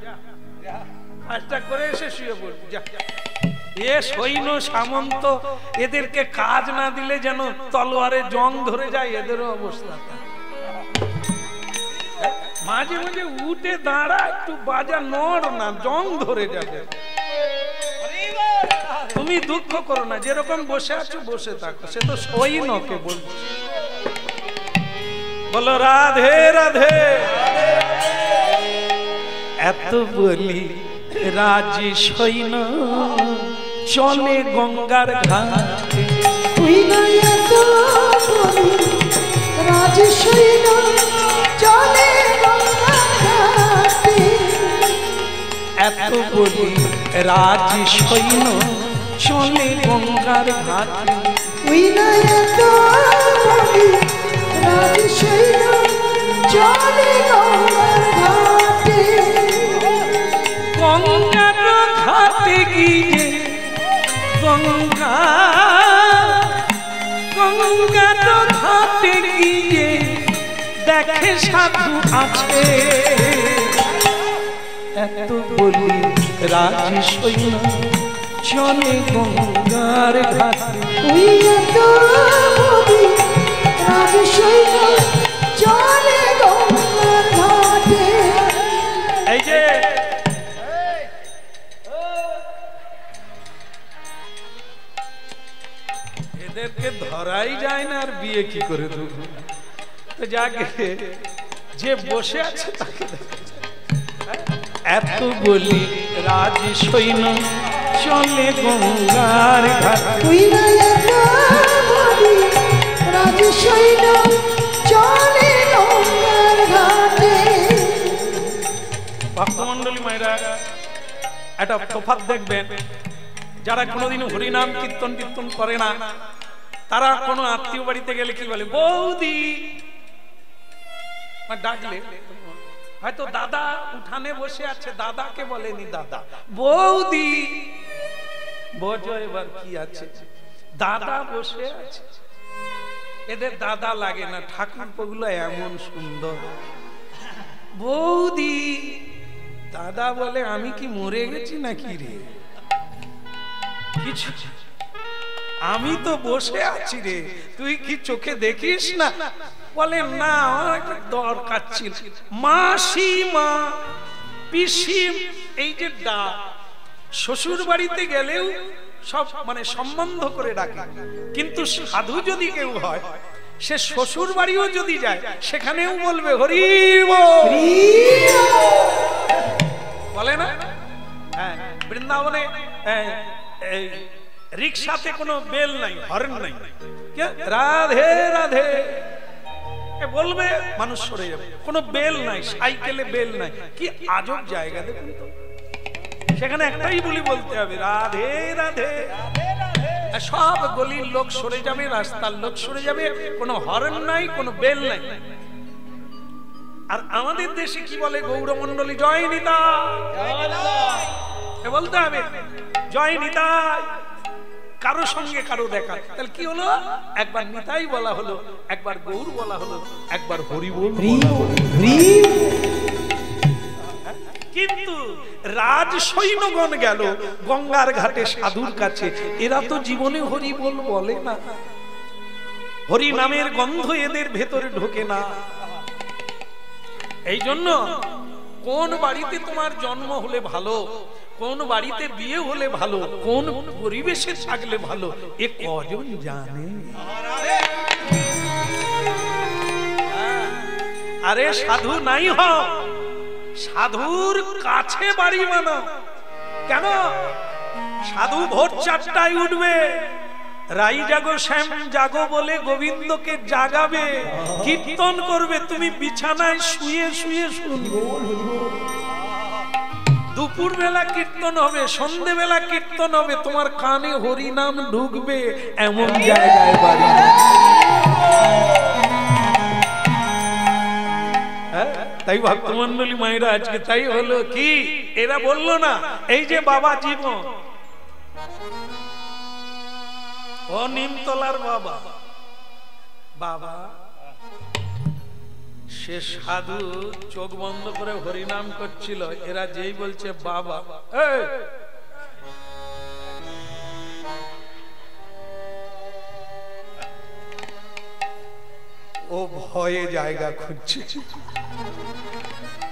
কাজটা করে এসে শুয়ে পড়বি যা এ সৈন্য সামন্ত এদেরকে কাজ না দিলে যেন তলোয়ারে জং ধরে যায় এদেরও অবস্থা মাঝে মাঝে উঠে দাঁড়া একটু বাজা নড় না জং ধরে যাবে তুমি দুঃখ করো না যেরকম বসে আছো বসে থাকো সে তো সৈন্যকে বলছে বলো রাধে রাধে এত বলি রাজি সৈন্য চলে গঙ্গার ঘাটে তুই না এত বলি রাজি সৈন্য চলে গঙ্গার ঘাটে এত বলি রাজি সৈন্য চলে গঙ্গার ঘাটে তুই না এত বলি রাজি সৈন্য চলে গঙ্গার ঘাটে গঙ্গার ঘাটে গিয়ে গঙ্গার ঘাটে গিয়ে দেখে সাধু আছে এত বলি রাজি সৈন্য চলে গঙ্গার ঘাটে তুই এত বলি রাজ সৈন্য চলে গঙ্গার ঘাটে। এই যে এদেরকে ধরাই যায় না, আর বিয়ে কি করে দেবো? তো যাকে যে বসে আছে তাকে এত বলি রাজ সৈন্য চলে গঙ্গার ঘাটে। তুই না এত বলি রাজ সৈন্য চলে গঙ্গার ঘাটে। ভক্তমন্ডলী মায়েরা, একটা তফাৎ দেখবেন, যারা কোনোদিন হরিনাম কীর্তন কীর্তন করে না, তারা কোনো আত্মীয় বাড়িতে গেলে কি বলে? বৌদি। ডাকলে হয়তো দাদা উঠানে বসে আছে, দাদাকে বলেনি দাদা, বৌদি। বোঝো এবার কি আছে, দাদা বসে আছে। এদের দাদা লাগে না, ঠাকুরগুলো এমন সুন্দর। বৌদি। দাদা বলে আমি কি মরে গেছি নাকি রে? কিছু, আমি তো বসে আছি রে, তুই কি চোখে দেখিস না? বলে না, আমার একটা দরকার ছিল। মাসিমা, পিসিম, এই যে ডাক, শ্বশুর বাড়িতে গেলেও সব মানে সম্বন্ধ করে ডাকে, কিন্তু সাধু যদি কেউ হয়, সে শ্বশুর বাড়িও যদি যায়, সেখানেও বলবে হরি বল, বলে না? হ্যাঁ, বৃন্দাবনে রিক্সাতে কোনো বেল নাই, হর্ন নাই, রাধে রাধে বলবে, মানুষ সরে যাবে। কোনো বেল নাই, সাইকেলে বেল নাই, কি আজব জায়গা দেখুন তো। সেখানে একটাই বলি বলতে হবে, রাধে রাধে। সব গলির লোক সরে যাবে, রাস্তার লোক সরে যাবে, কোনো হর্ন নাই, কোনো বেল নাই। আর আমাদের দেশে কি বলে? গৌরমণ্ডলী জয় নিতাই বলতে হবে, জয় নিতাই। কারো সঙ্গে কারো দেখা, তাহলে কি হলো? একবার নিতাই বলা হলো, একবার গৌর বলা হলো, একবার হরি বল। কিন্তু রাজ সৈন্যগণ গেল গঙ্গার ঘাটে সাধুর কাছে, এরা তো জীবনে হরি বল বলে না, হরি নামের গন্ধ এদের ভেতরে ঢোকে না। এই জন্য কোন বাড়িতে তোমার জন্ম হলে ভালো, কোন বাড়িতে বিয়ে হলে ভালো, কোন পরিবেশে থাকলে ভালো, এ কজন জানে? আরে সাধু নাই হও, সাধুর কাছে বাড়ি মানো। কেন? সাধু ভোর 4টায় উঠবে, রাই জাগো শ্যাম জাগো বলে গোবিন্দকে জাগাবে, কীর্তন করবে, তুমি বিছানায় শুয়ে শুয়ে শুনবে। দুপুর বেলা কীর্তন হবে, সন্ধে বেলা কীর্তন হবে, তোমার কানে হরি নাম ঢুকবে, এমন জায়গায় বাড়ি। তাই ভক্তমন্ডলী মায়েরা, আজকে তাই হলো কি, এরা বললো না, এই যে বাবা জীবন, ও নিমতলার বাবা, বাবা সে সাধু চোখ বন্ধ করে হরিনাম করছিল, এরা যেই বলছে বাবা, ও ভয়ে জায়গা খুঁজছে।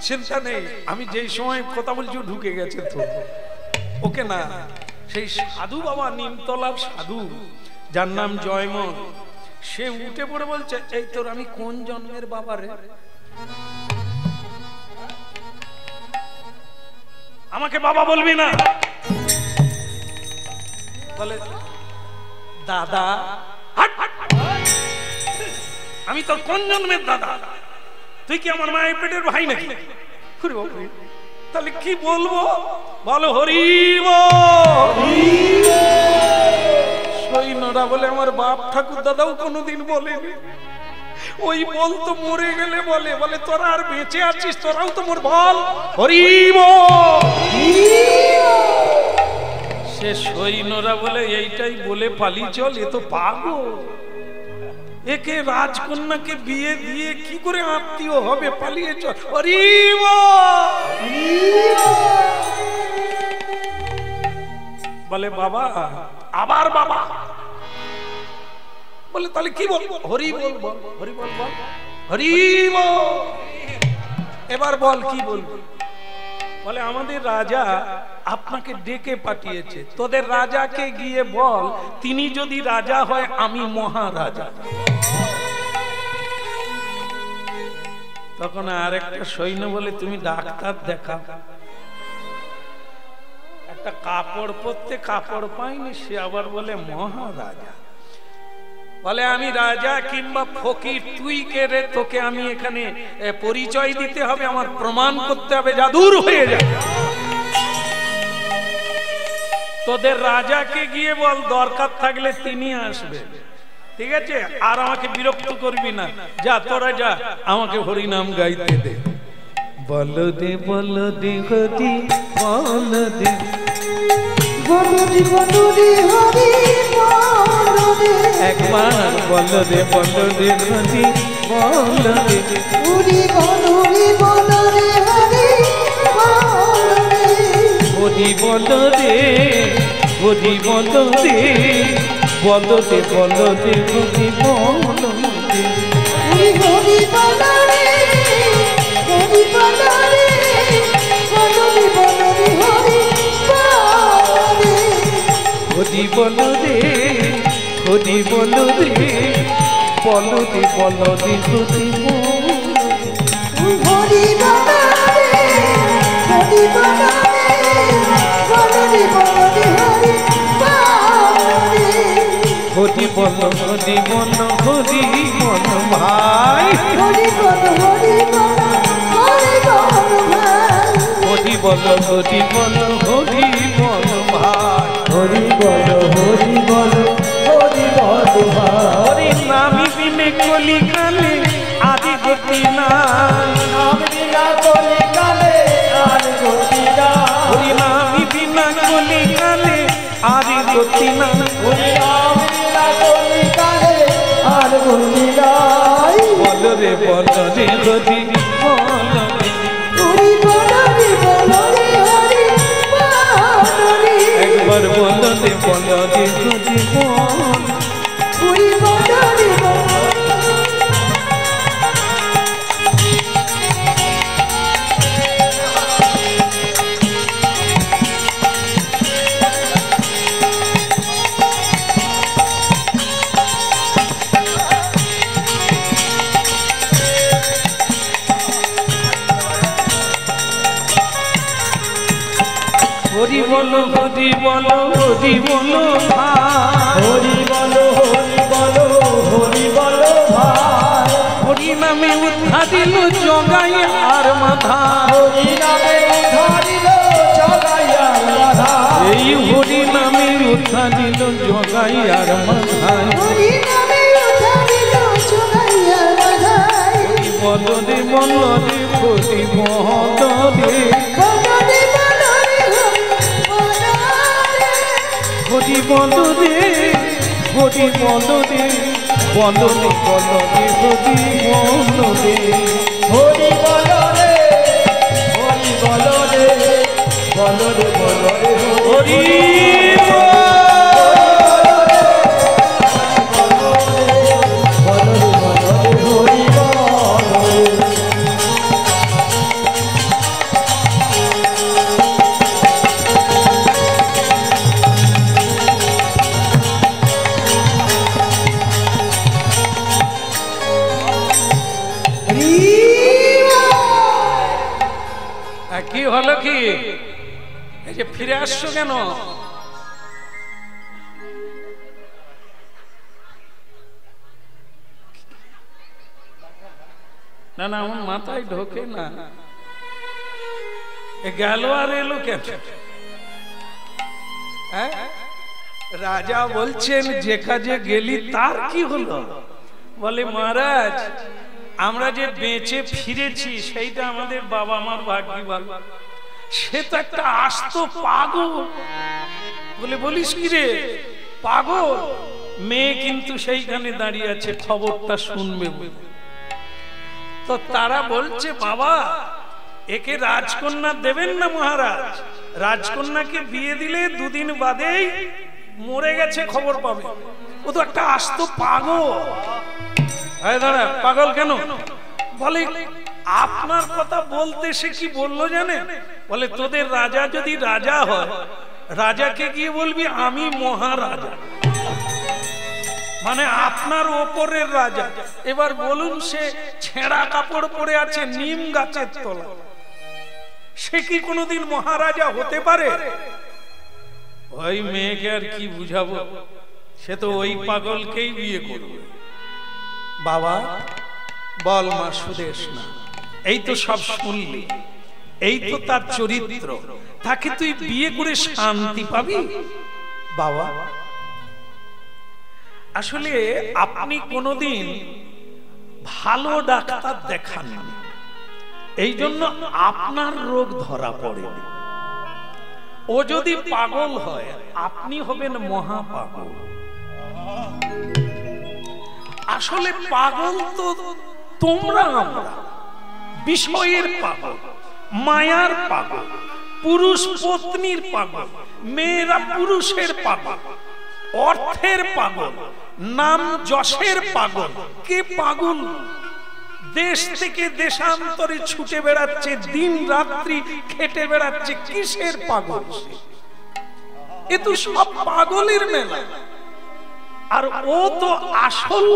চিন্তা নেই, আমি যেই সময় কথা বলছি ঢুকে গেছে তো, ওকে না। সেই সাধু বাবা, নিমতলার সাধু, যার নাম জয়মন, সে উঠে পড়ে বলছে, এই তোর আমি কোন জন্মের বাবা রে? আমাকে বাবা বলবি না। বলে দাদা, আমি তোর কোন জন্মের দাদা? তুই কি আমার মায়ের পেটের ভাই নাকি? তাহলে কি বলবো? বলো হরি বল। সৈন্যরা বলে আমার বাপ ঠাকুর দাদাও কোনোদিন বলেনি, ওই বলতো মরে গেলে বলে, বলে তোরা আর বেঁচে আছিস, তোরাও তো মোর বল হরি বল। সে সৈন্যরা বলে এইটাই বলে পালি চল, এ তো পাগল, একে রাজকন্যাকে বিয়ে দিয়ে কি করে আত্মীয় হবে, পালিয়ে চল হরি বল। বলে বাবা, আবার বাবা, বলে তাহলে কি বলবো? হরি বল বল, হরি বল বল, হরি বল। এবার বল কি বলবো? বলে আমাদের রাজা আপনাকে ডেকে পাঠিয়েছে, তোদের রাজাকে গিয়ে বল তিনি যদি রাজা হয় আমি মহারাজা। তখন আরেকটা সৈন্য বলে তুমি ডাক্তার দেখা। একটা কাপড় পরতে কাপড় পাইনি, সে আবার বলে মহারাজা। বলে আমি রাজা কিংবা ফকির, তুই কে রে? তোকে আমি এখানে পরিচয় দিতে হবে, আমার প্রমাণ করতে হবে, যা দূর হয়ে যায়। তোদের রাজাকে গিয়ে বল দরকার থাকলে তিনি আসবে, ঠিক আছে? আর আমাকে বিরক্ত করবি না, যা তোরা যা, আমাকে হরিনাম গাইতে দে। বল দে বল দে হরি বল দে, বলদি বলদি হরি বলদি, একবার বল দে হরি বল দে, হরি বলদি বলদি হরি বলদি, হরি বল দে হরি বল দে, বল দে হরি বল দে। হরি হরি বলদি হরি বলদি, বলদি বলদি হরি বলদি, হরি বল দে হরি বল দে, বল দে হরি বল। হরি বলদি হরি বলদি, বলদি বলদি হরি বলদি, হরি বল হরি বল হরি বল ভাই, হরি বল হরি বল হরি বল ভাই, হরি বল হরি বল হরি বল ভাই, হরি বল হরি বল হরি বল ভাই, হরি নামি বিনে কলি কালে আদি গতি নাই, নাম বিনা কলি কালে আর গতি নাই, হরি নামি বিনা কলি কালে আদি গতি নাই, হরি নাম বিনা কলি কালে আর গতি নাই, বল রে হরি বল রে, হরি বলদি বলদি হরি বলদি, একবার বল রে হরি বল। হরি বলদি বলদি, হরি বল হরি বল হরি বল ভাই, হরি বল হরি বল হরি বল ভাই, হরি নামে উদ্ধার দিল জগাই আর মাধা, হরি নামে উদ্ধারিল জগাইয়ার বাধা, এই হরি নামে উদ্ধার দিল জগাই আর মাধায়, হরি নামে উদ্ধারিল জগাইয়ার বাধা, বল রে হরি বল রে, বলদি বলদি হরি বলদি, হরি বল রে বল রে, বল রে বল রে হরি বল রে, হরি বল রে, হরি বল রে, বল রে বল রে হরি কি হলো কি? এই যে ফিরে আসছো কেন? না না আমার মাথায় ঢোকে না, গেল আর এলো কেন? রাজা বলছেন যে কাজে গেলি তার কি হলো? বলে মহারাজ আমরা যে বেঁচে ফিরেছি সেইটা আমাদের বাবা মার ভাগ্য ভালো, সে তো একটা আস্ত পাগল। বলে বলিস কি রে? পাগল মেয়ে কিন্তু সেইখানে দাঁড়িয়ে আছে, খবরটা শুনবে বলে। তো তারা বলছে বাবা একে রাজকন্যা দেবেন না মহারাজ, রাজকন্যাকে বিয়ে দিলে দুদিন বাদেই মরে গেছে খবর পাবে। ও তো একটা আস্ত পাগল। দাদা পাগল কেন? বলে আপনার কথা বলতে সে কি বললো জানেন? বলে তোদের রাজা যদি রাজা হয়, রাজাকে গিয়ে বলবি আমি মহারাজা, মানে আপনার ওপরের রাজা। এবার বলুন, সে ছেঁড়া কাপড় পরে আছে নিম গাছের তলা, সে কি কোনোদিন মহারাজা হতে পারে? ওই মেয়েকে আর কি বুঝাবো, সে তো ওই পাগলকেই বিয়ে করবে। বাবা বল মা সুদেশ না, এই তো সব শুনলি, এই তো তার চরিত্র, তাকে তুই বিয়ে করে শান্তি পাবি? বাবা আসলে আপনি কোনোদিন ভালো ডাক্তার দেখাননি, এই জন্য আপনার রোগ ধরা পড়ে। ও যদি পাগল হয়, আপনি হবেন মহা পাগল। আসলে পাগল তো তোমরা, আমরা বিষয়ের পাগল, মায়ার পাগল, পুরুষ পত্নীর পাগল, মেয়েরা পুরুষের পাগল, অর্থের পাগল, নাম যশের পাগল। কে পাগল? দেশ থেকে দেশান্তরে ছুটে বেড়াচ্ছে, দিন রাত্রি খেটে বেড়াচ্ছে, কিসের পাগল? এ তো সব পাগলের মেলা। আর ও তো আসল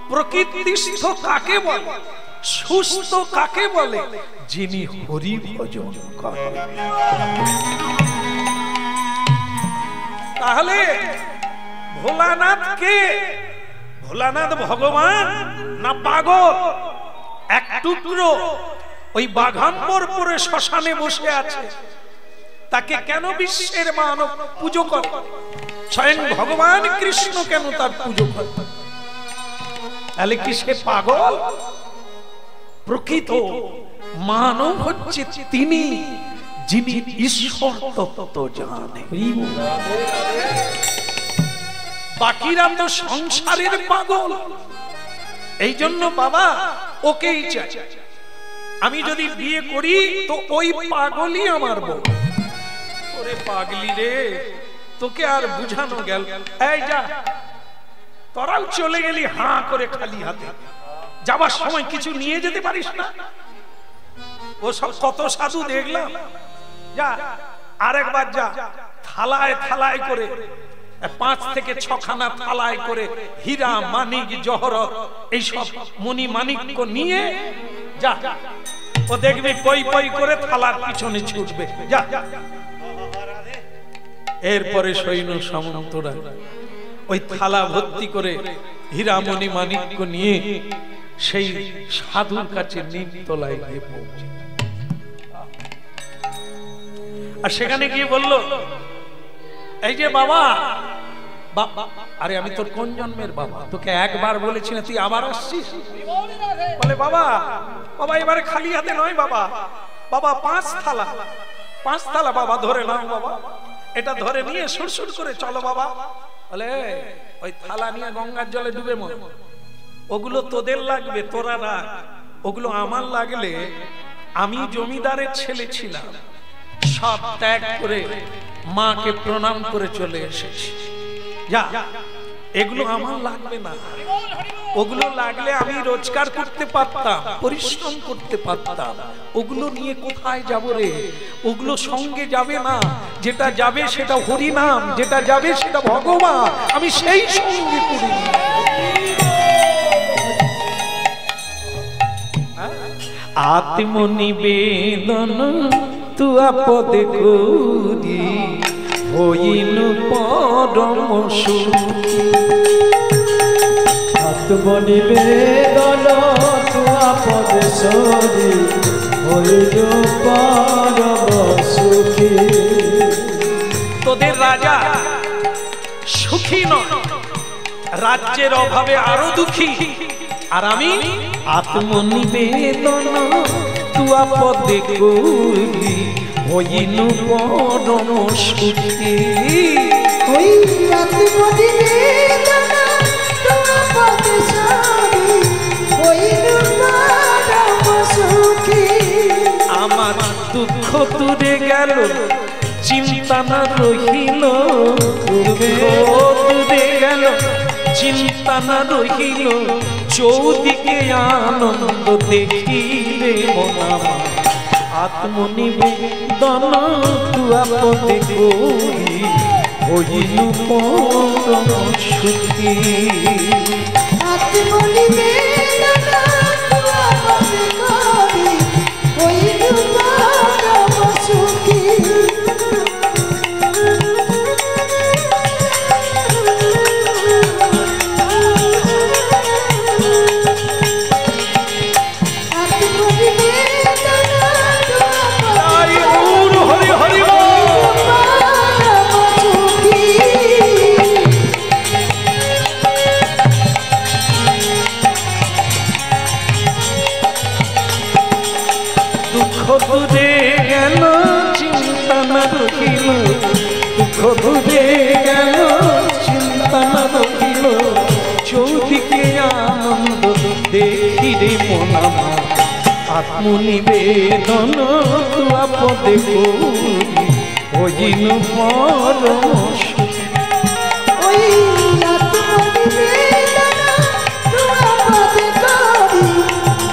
প্রকৃতিস্থ কাকে বলে, সুস্থ কাকে বলে? যিনি হরি ভজন করেন। তাহলে ভোলানাথ কে? ভোলানাথ ভগবান না পাগল? এক টুকরো ওই বাঘাম্বর পরে শ্মশানে বসে আছে, তাকে কেন বিশ্বের মানব পুজো করে? স্বয়ং ভগবান কৃষ্ণ কেন তার পুজো করে? তাহলে কি সে পাগল? প্রকৃত মানব হচ্ছে তিনি, যিনি ঈশ্বর তত্ত্ব জানেন। বাকিরা তো সংসারের পাগল। এই জন্য বাবা ওকেই চাই। আমি যদি বিয়ে করি তো ওই পাগলই আমার বউ। ওরে পাগলি রে, তোকে আর বুঝানো গেল? এই যা, তোরাও চলে গেলি হাঁ করে খালি হাতে, যাবার সময় কিছু নিয়ে যেতে পারিস না? ও সব কত সাধু দেখলাম, যা আরেকবার যা, থালায় থালায় করে 5 থেকে 6 খানা থালায় করে হীরা মানিক জহরত এইসব মণি মানিক্য নিয়ে যা, ও দেখবি পই পই করে থালার পিছনে ছুটবে। যা। এরপরে সৈন্য সামন্তরা ওই থালা ভর্তি করে হীরা মণি মানিক্য নিয়ে সেই সাধুর কাছে নিমতলায় গিয়ে পৌঁছে। আর সেখানে গিয়ে বলল, এই যে বাবা, আরে আমি তোর কোন জন্মের বাবা? তোকে একবার বলেছি না, তুই আবার আসছিস? বলে বাবা, বাবা এবারে খালি হাতে নয় বাবা, বাবা 5 থালা, 5 থালা বাবা ধরে নাও বাবা, এটা ধরে নিয়ে সুরসুর করে চলো বাবা। বলে ওই থালা নিয়ে গঙ্গার জলে ডুবে মর, ওগুলো তোদের লাগবে, তোরা রাখ, ওগুলো আমার লাগলে। আমি জমিদারের ছেলে ছিলাম, সব ত্যাগ করে মাকে প্রণাম করে চলে এসেছি। যা, এগুলো আমার লাগবে না, ওগুলো লাগলে আমি রোজগার করতে পারতাম, পরিশ্রম করতে পারতাম। ওগুলো নিয়ে কোথায় যাব রে? ওগুলো সঙ্গে যাবে না, যেটা যাবে সেটা হরি নাম, যেটা যাবে সেটা ভগবান, আমি সেই সঙ্গে করি। আত্মনিবেদন তুয়া পদে করি হইনু পরম সুখী। আত্মনিবেদন তুয়া পদে সরি হইনু পরম সুখী। তোদের রাজা সুখী নয়, রাজ্যের অভাবে আরো দুঃখী, আর আমি আত্মনিবেদন তুয়া পদে করি হইনু পরম সুখী। ওই আত্মনিবেদন তুয়া পদে সরি হইনু পরম সুখী। আমার দুঃখ দূরে গেল চিন্তা না রহিল, দুঃখ দূরে গেল চিন্তা না রহিল, চৌদিকে আনন্দ দেখিলে মন আমার। আত্মনিবেদন তুয়াপদে করি, হইলু পরম সুখী। আত্মনিবেদন তুয়াপদে করি, হইলু পরম সুখী। দূরে গেল চিন্তা না রহিল, দুঃখ দূরে গেল চিন্তা না রহিল, চৌদিকে আনন্দ দেখিরে মন আমার। আত্মনিবেদন তুয়াপদে করি, হইলু পরম সুখী। ওই আত্মনিবেদন তুয়াপদে করি,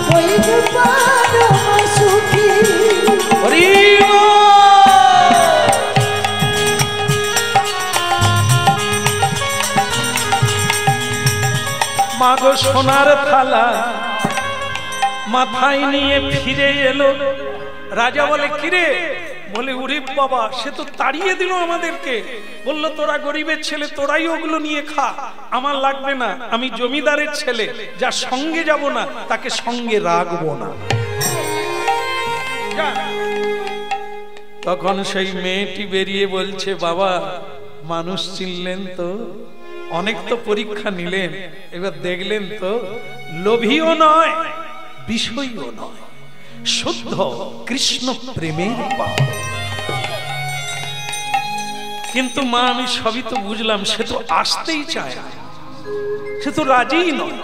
হইলু পরম সুখী। মাগো সোনার থালা মাথায় নিয়ে ফিরে এলো। রাজা বলে কিরে? বলে উরে বাবা, সে তো তাড়িয়ে দিল আমাদেরকে, বলল তোরা গরিবের ছেলে, তোরাই ওগুলো নিয়ে খা, আমার লাগবে না, আমি জমিদারের ছেলে, যার সঙ্গে যাব না তাকে সঙ্গে রাখবো না। তখন সেই মেয়েটি বেরিয়ে বলছে, বাবা মানুষ চিনলেন তো, অনেক তো পরীক্ষা নিলেন, এবার দেখলেন তো লোভীও নয় বিষয়ও নয়, শুদ্ধ কৃষ্ণ প্রেমের পাপ। কিন্তু মা আমি সবই তো বুঝলাম, সে তো আসতেই চায় না, সে তো রাজিই নয়,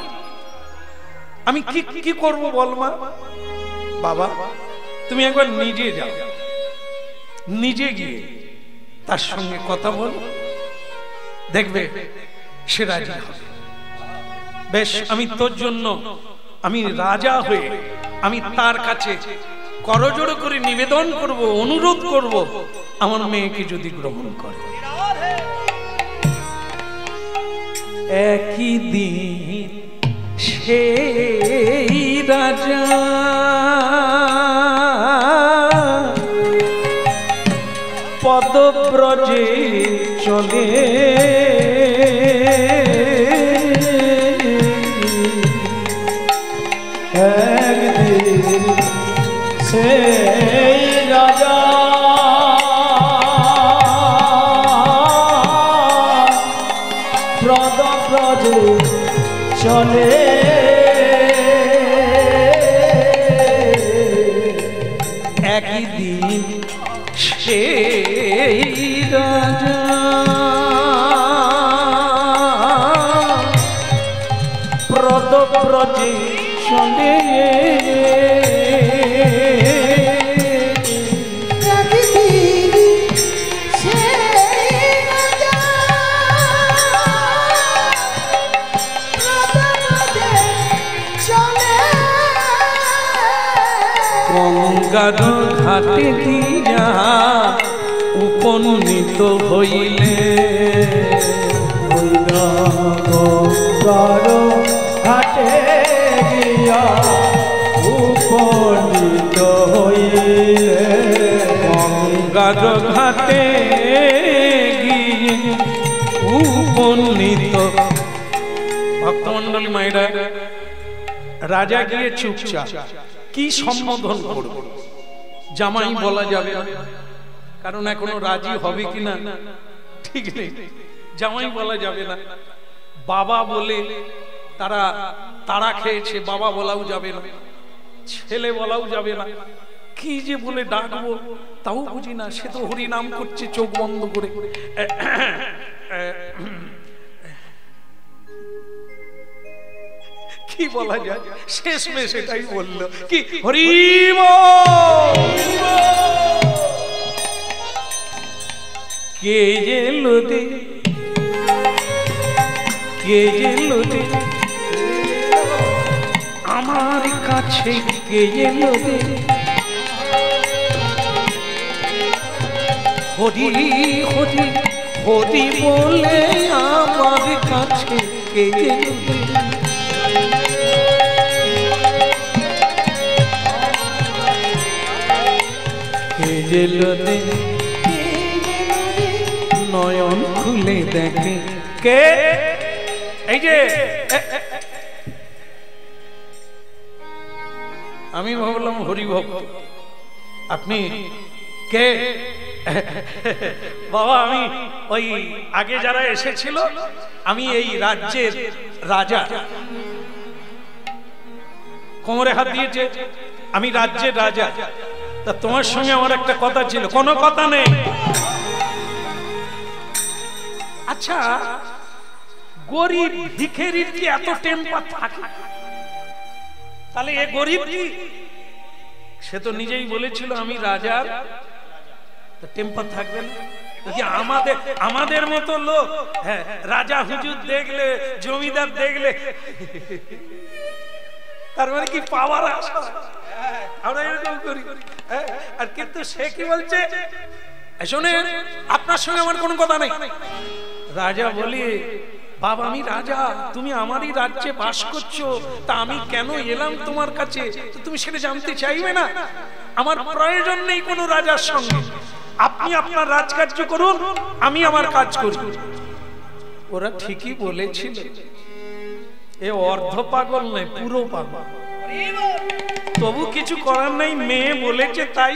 আমি কি করব বল মা? বাবা তুমি একবার নিজে যাও, নিজে গিয়ে তার সঙ্গে কথা বল, দেখবে সে রাজি হবে। বেশ, আমি তোর জন্য আমি রাজা হয়ে আমি তার কাছে করজোড় করে নিবেদন করব, অনুরোধ করব, আমার মেয়েকে যদি গ্রহণ করে। একই দিন সেই রাজা পদব্রজে চলে, একদিন সেই রাজা পদব্রজে চলে, একদিন সেই রাজা পদব্রজে চলে, গঙ্গার ঘাটে দিয়া উপনীত হইলে, গঙ্গার ঘাটে গিয়া উপনীত হইলে, গঙ্গার ঘাটে গিয়ে উপনীত। ভক্তমন্ডলী মায়েরা, রাজা গিয়ে চুপচাপ, কি সম্বোধন করব? জামাই বলা যাবে না, কারণ এখনো রাজি হবে কিনা ঠিক নেই, জামাই বলা যাবে না। বাবা বলে তারা তারা খেয়েছে, বাবা বলাও যাবে না, ছেলে বলাও যাবে না, কি যে বলে ডাকবো তাও বুঝি না। সে তো হরি নাম করছে চোখ বন্ধ করে। কি বলা যায়, শেষ মেশ এটাই বললো, কি হরি কে এলো দে, কে এলো দে আমার কাছে, কে এলো দে হরি হরি হরি বলে আমার কাছে, কে এলো দে কে এলো দে নয়ন খুলে দেখে কে। এই যে আমি ভাবলাম হরিভক্ত, আপনি কে? বাবা আমি ওই আগে যারা এসেছিল, আমি এই রাজ্যের রাজা। কোমরে হাত দিয়েছে, আমি রাজ্যের রাজা। তা তোমার সঙ্গে আমার একটা কথা ছিল। কোনো কথা নেই। আচ্ছা, গরিব ভিখারির কি এত টেম্পার থাকে? তাহলে এ গরিব কি? সে তো নিজেই বলেছিল আমি রাজার, টেম্পার থাকবে না? আমাদের মতো লোক, হ্যাঁ, রাজা হুজুর দেখলে, জমিদার দেখলে, তার মানে কি পাওয়ার আশা? আমরা এরকম করি। আর কিন্তু সে কি বলছে, শোনে আপনার সঙ্গে আমার কোনো কথা নেই। রাজা বলি, বাবা আমি রাজা, তুমি আমারই রাজ্যে বাস করছো, তা আমি কেন এলাম তোমার কাছে তুমি সেটা জানতে চাইবে না? আমার প্রয়োজন নেই কোনো রাজার সঙ্গে, আপনি আপনার রাজকার্য করুন, আমি আমার কাজ করি। ওরা ঠিকই বলেছিল, এ অর্ধ পাগল নয়, পুরো পাগল। তবু কিছু করার নাই, মেয়ে বলেছে তাই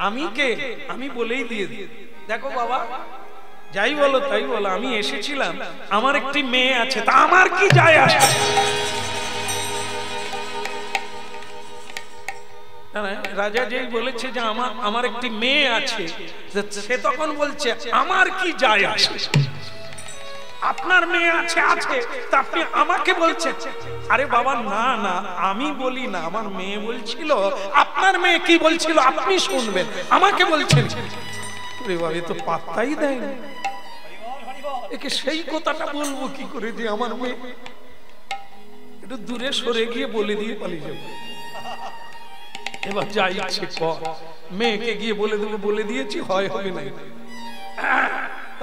আমি কে, আমি বলেই দিয়ে দিই। দেখো বাবা, যাই বলো তাই বলো, আমি এসেছিলাম, আমার একটি মেয়ে আছে, তা আমার কি যায় আসে? রাজা যেই বলেছে যে আমার একটি মেয়ে আছে, সে তখন বলছে আমার কি যায় আসে? আপনার মেয়ে আছে আছে, তা আপনি আমাকে বলছেন? আরে বাবা না না, আমি বলি না, আমার মেয়ে বলছিল। আপনার মেয়ে কি বলছিল আপনি শুনবেন, আমাকে বলছেন। এ তো পাত্তাই দেয় না, একে সেই কথাটা বলবো কি করে যে আমার মেয়ে? একটু দূরে সরে গিয়ে বলে দিয়ে পালিয়ে যাবো। এবার যা ইচ্ছে কর, মেয়েকে গিয়ে বলে দেবো, বলে দিয়েছি, হয় হবে না।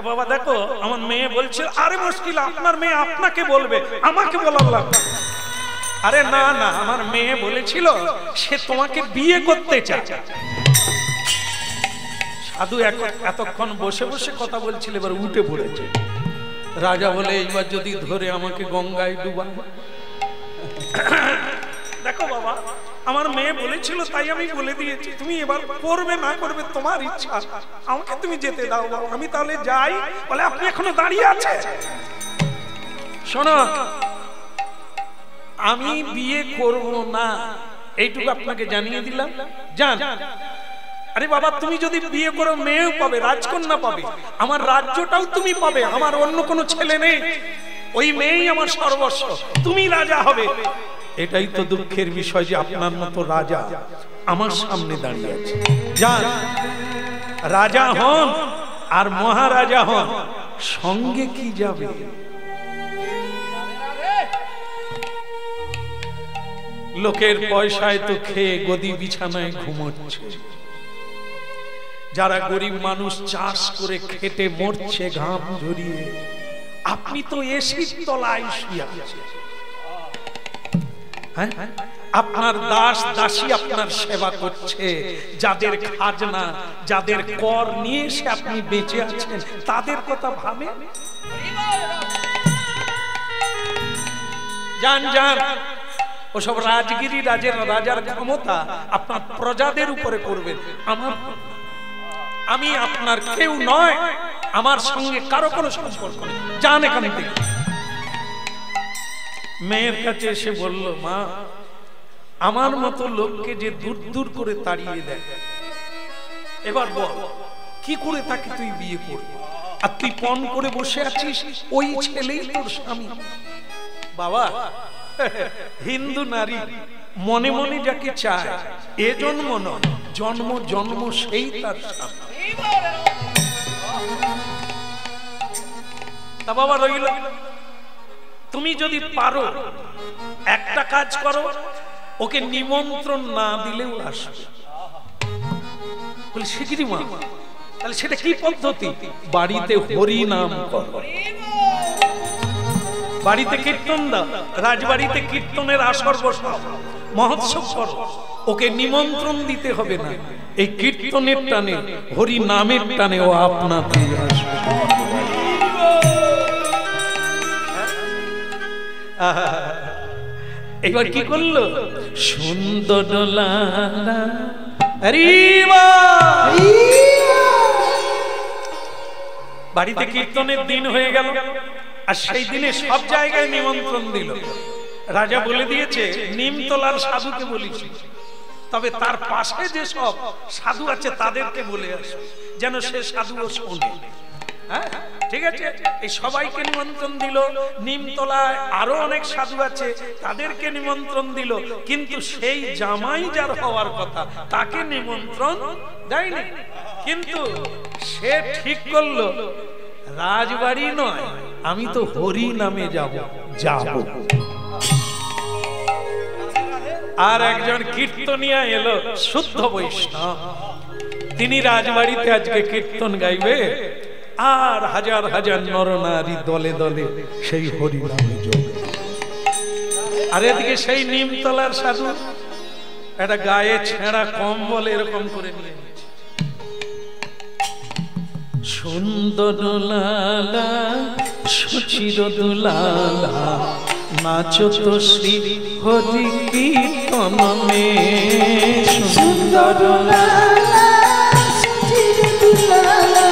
বাবা দেখো, আমার মেয়ে বলছে, আরে মুশকিল, আপনার মেয়ে আপনাকে বলবে, আমাকে বলার। আরে না না, আমার মেয়ে বলেছিল সে তোমাকে বিয়ে করতে চায়। সাধু এতক্ষণ বসে বসে কথা বলছিল, এবার উঠে পড়েছে। রাজা বলে, এইবার যদি ধরে আমাকে গঙ্গায় ডুবা। দেখো বাবা, আমার মেয়ে বলেছিল তাই আমি বলে দিয়েছি, তুমি এবার করবে না করবে তোমার ইচ্ছা, আমাকে তুমি যেতে দাও বাবা, আমি তাহলে যাই। বলে, আপনি এখনো দাঁড়িয়ে আছে? শোনো, আমি বিয়ে করব না, এইটুকু আপনাকে জানিয়ে দিলাম, যান। আরে বাবা, তুমি যদি বিয়ে করো মেয়েও পাবে, রাজকন্যা পাবে, আমার রাজ্যটাও তুমি পাবে, আমার অন্য কোনো ছেলে নেই, ওই মেয়েই আমার সর্বস্ব, তুমি রাজা হবে। এটাই তো দুঃখের বিষয় যে আপনার মতো রাজা আমার সামনে দাঁড়িয়ে আছে। যান, রাজা হন আর মহারাজা হন, সঙ্গে কি যাবে? লোকের পয়সায় তো খেয়ে গদি বিছানায় ঘুমোচ্ছে, যারা গরিব মানুষ চাষ করে খেটে মরছে ঘাম ঝরিয়ে, আপনি তো এসির তলায় শুয়ে আছেন। আপনার দাস দাসী আপনার সেবা করছে, যাদের খাজনা, যাদের কর নিয়ে এসে আপনি বেঁচে আছেন, তাদের কথা ভাবে। যান যান, ওসব রাজগিরি, রাজার ক্ষমতা আপনার প্রজাদের উপরে করবেন। আমি আপনার কেউ নয়, আমার সঙ্গে কারো কোনো সম্পর্ক নেই, যান এখান থেকে। মেয়ের কাছে এসে বলল, মা, আমার মতো লোককে যে দূর দূর করে তাড়িয়ে দেয়, এবার বল কি করে তাকে তুই বিয়ে করবি? আর তুই পণ করে বসে আছিস, ওই ছেলেই তোর স্বামী। বাবা, হিন্দু নারী মনে মনে যাকে চায়, এ জন্ম নয়, জন্ম জন্ম সেই তার স্বামী। তা বাবা রইল, তুমি যদি পারো একটা কাজ করো, ওকে নিমন্ত্রণ না দিলেও আসবে। বলি শিগগিরি মা, তাহলে সেটা কি পদ্ধতি? বাড়িতে হরি নাম করো, বাড়িতে কীর্তন দাও, রাজবাড়িতে কীর্তনের আসর বসাও, মহোৎসব করো। ওকে নিমন্ত্রণ দিতে হবে না, এই কীর্তনের টানে, হরি নামের টানে ও আপনাতেই আসবে। এবার কি করলো? সুন্দর লালা, বাড়িতে কীর্তনের দিন হয়ে গেল, আর সেই দিনে সব জায়গায় নিমন্ত্রণ দিল। রাজা বলে দিয়েছে নিমতলার সাধুকে বলিস, তবে তার পাশে যে সব সাধু আছে তাদেরকে বলে আসবে, যেন সে সাধুও শোনে। হ্যাঁ ঠিক আছে, এই সবাইকে নিমন্ত্রণ দিল। নিমতলায় আরো অনেক সাধু আছে, তাদেরকে নিমন্ত্রণ দিল, কিন্তু সেই জামাই যার হওয়ার কথা তাকে নিমন্ত্রণ দেয়নি। কিন্তু সে ঠিক করলো রাজবাড়ি নয়, আমি তো হরি নামে যাব। আর একজন কীর্তনিয়া এলো, শুদ্ধ বৈষ্ণব, তিনি রাজবাড়িতে আজকে কীর্তন গাইবে, আর হাজার হাজার নরনারী দলে দলে সেই হরি নামে যোগ। আর এদিকে সেই নিমতলার সাধু একটা গায়ে ছেঁড়া কম্বল এরকম করে নিয়ে নিয়েছে। সুন্দর লালা সুচির দুলালা নাচো তো শ্রী হরি কীর্তন মে। সুন্দর লালা সুচির দুলালা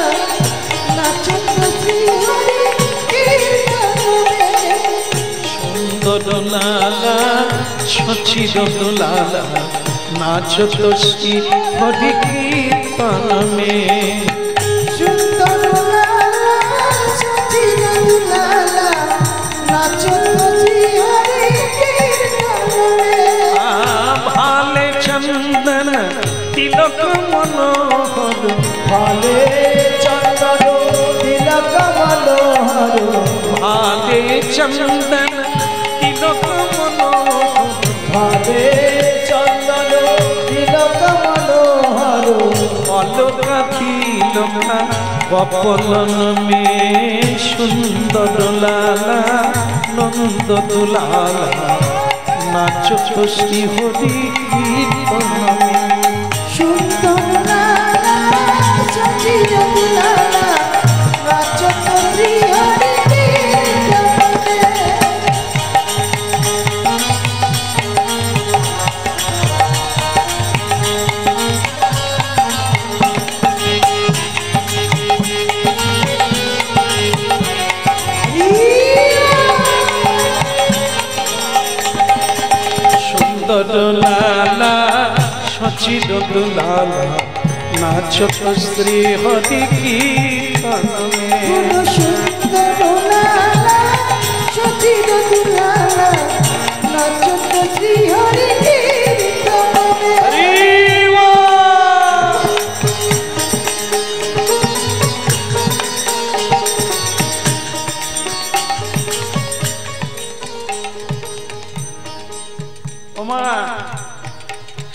নাচো তো শ্রী হরি কীর্তন মে। সুন্দর লালা সুচির দুলালা নাচো তো শ্রী হরি কীর্তন মে। ভালে চন্দন তিলক মনোহর, ভালে চন্দন তিলক মনোহর, ভালে চন্দন তিলক মনোহর, ভালে চন্দন তিলক মনোহর। অলকা তিলকা কপলন মে। সুন্দর লালা নন্দ দুলালা নাচো তো শ্রী হরি কীর্তন মে। সুন্দর লালা সুচির দুলালা নাচো তো শ্রী হরি কীর্তন মে। লালা সচির দুলালা নাচো তো শ্রী হরি কীর্তন মে। সুন্দর লালা সচির দুলালা নাচো তো শ্রী হরি কীর্তন মে।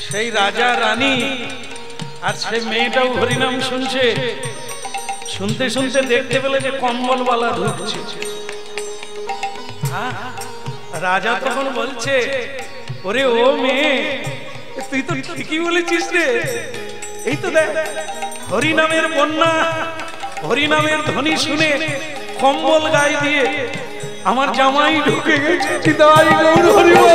সেই রাজা রানী আর সেই মেয়েটাও হরিনাম শুনছে, শুনতে শুনতে দেখতে পেলে যে কম্বলওয়ালা ঢুকছে। রাজা তখন বলছে, ওরে ও মেয়ে, তুই তো ঠিকই বলেছিস রে, এই তো দেখ হরিনামের বন্যা, হরিনামের ধ্বনি শুনে কম্বল গায়ে দিয়ে আমার জামাই ঢুকে গেছে। চিতাই গৌর হরি বল।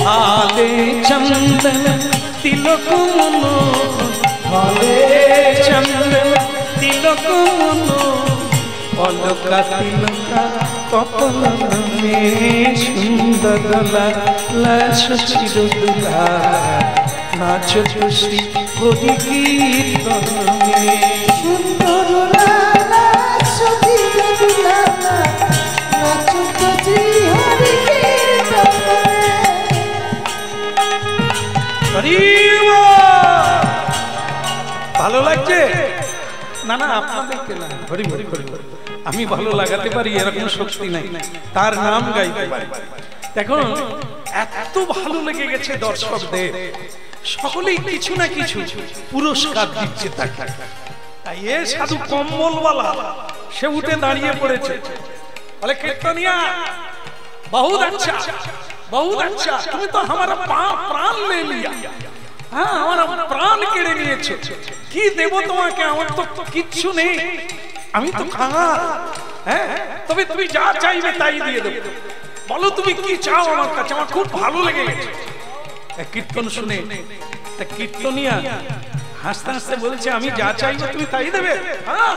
ভালে চন্দন তিলক মনোহর, ভালে চন্দন তিলক মনোহর, অলকা তিলকা কপলন মে। সুন্দর লালা সুচির দুলালা নাচো তো শ্রী হরি কীর্তন মে। সুন্দর লালা সুচির দুলালা নাচো তো শ্রী হরি কীর্তন মে। হরি না না আপনাদেরকে না, হরি হরি হরি হরি। আমি ভালো লাগাতে পারি এরকম শক্তি নাই, তার নাম গাইতে পারি। দেখুন এত ভালো লেগে গেছে দর্শকদের, সকলেই কিছু না কিছু পুরস্কার দিচ্ছে তাকে। তাই এ সাধু কম্বলওয়ালা সে উঠে দাঁড়িয়ে পড়েছে, বলে কীর্তনিয়া বহুত আচ্ছা বহুত আচ্ছা, তুমি তো हमारा প্রাণ ले लिया, হ্যাঁ আমার প্রাণ কেড়ে নিয়েছো, কি দেব তোমাকে, আমার তো কিচ্ছু নেই, আমি তো কাঙাল। হ্যাঁ তবে তুমি যা চাইবে তাই দিয়ে দেব, বলো তুমি কি চাও আমার কাছে, আমার খুব ভালো লেগে গেছে। কীর্তন শুনে তা কীর্তনিয়া হাসতে হাসতে বলছে, আমি যা চাইবো তুমি তাই দেবে? হ্যাঁ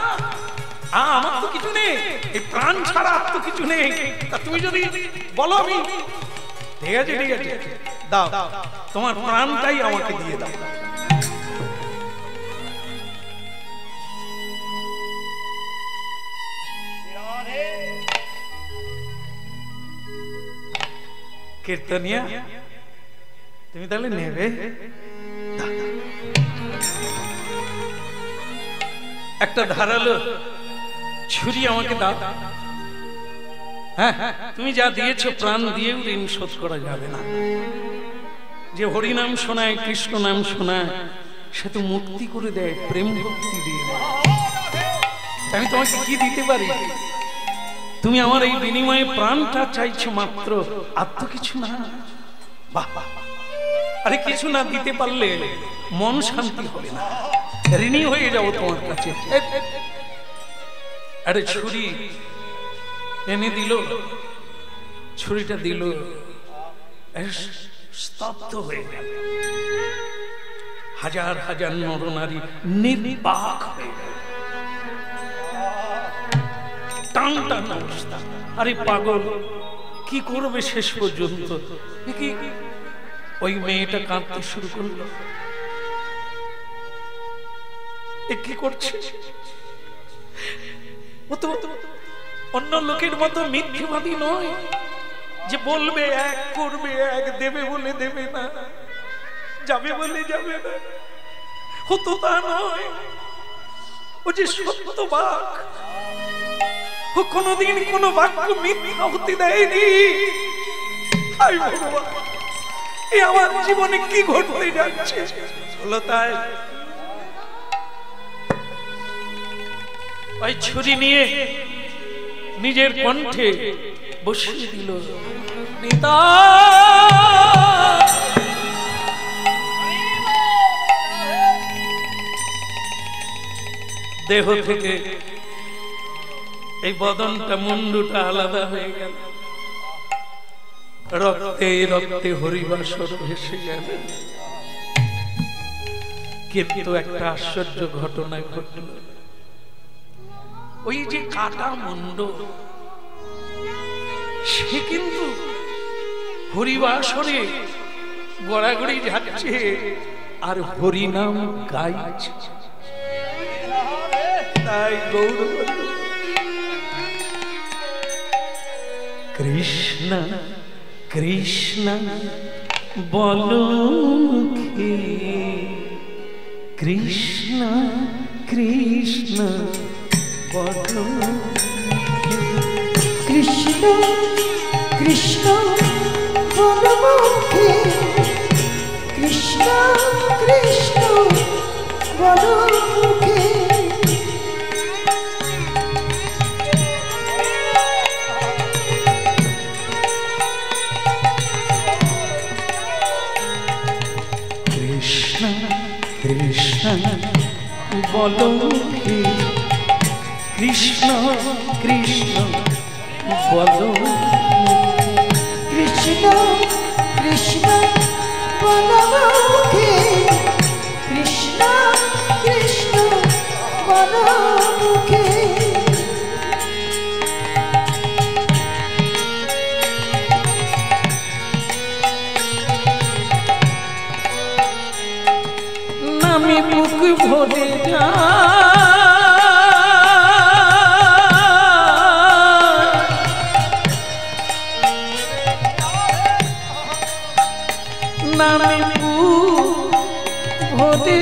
আমার তো কিছু নেই, এই প্রাণ ছাড়া আর তো কিছু নেই, তা তুমি যদি বলো আমি, ঠিক আছে ঠিক আছে দাও, তোমার প্রাণটাই আমাকে দিয়ে দাও। কীর্তনিয়া তুমি তাহলে নেবে? একটা ধারালো ছুরি আমাকে দাও। হ্যাঁ তুমি যা দিয়েছো প্রাণ দিয়েও ঋণ শোধ করা যাবে না। যে হরিনাম শোনায়, কৃষ্ণ নাম শোনায়, সে তো মুক্তি করে দেয়, প্রেম ভক্তি দিয়ে দেয়। আমি তোমাকে কি দিতে পারি? তুমি আমার এই বিনিময়ে প্রাণটা চাইছো মাত্র, আর তো কিছু না। বাহ বাহ, আরে কিছু না দিতে পারলে মন শান্তি হবে না, ঋণী হয়ে যাবো তোমার কাছে। আরে ছুরি এনে দিল, ছুরিটা দিল, স্তব্ধ হয়ে গেল। হাজার হাজার নরনারী নির্বাক হয়ে গেল, টান টান অবস্থা। আরে পাগল কি করবে শেষ পর্যন্ত? ওই মেয়েটা কাঁদতে শুরু করলো। এ কি করছে? ও তো অন্য লোকের মতো মিথ্যেবাদী নয় যে বলবে এক, করবে এক, দেবে বলে দেবে না, যাবে বলে যাবে না। ও তো তা নয়, ও যে সত্যবাক, ও কোনদিন কোনো বাক্য মিথ্যা হতে দেয়নি। হায় ভগবান, এ আমার জীবনে কি ঘটতে যাচ্ছে? হলো তাই ওই ছুরি নিয়ে নিজের কণ্ঠে বসিয়ে দিল, নিতা দেহ থেকে এই বদনটা, মুন্ডুটা আলাদা হয়ে গেল, রক্তে রক্তে হরিবাসর ভেসে গেল। কিন্তু একটা আশ্চর্য ঘটনা ঘটল। ওই যে কাটা মুন্ড, সে কিন্তু হরিবাসরে গড়াগড়ি যাচ্ছে আর হরিনাম গাইছে। তাই গৌর কৃষ্ণ কৃষ্ণ বলো মুখে, কৃষ্ণ কৃষ্ণ বলো, কৃষ্ণ কৃষ্ণ বলো মুখে, কৃষ্ণ কৃষ্ণ বলো মুখে। কৃষ্ণ কৃষ্ণ বলো মুখে, কৃষ্ণ কৃষ্ণ বলো, কৃষ্ণ কৃষ্ণ বলো মুখে, কৃষ্ণ কৃষ্ণ বলো মুখে। নামে বুক ভরে যা নামে ভরে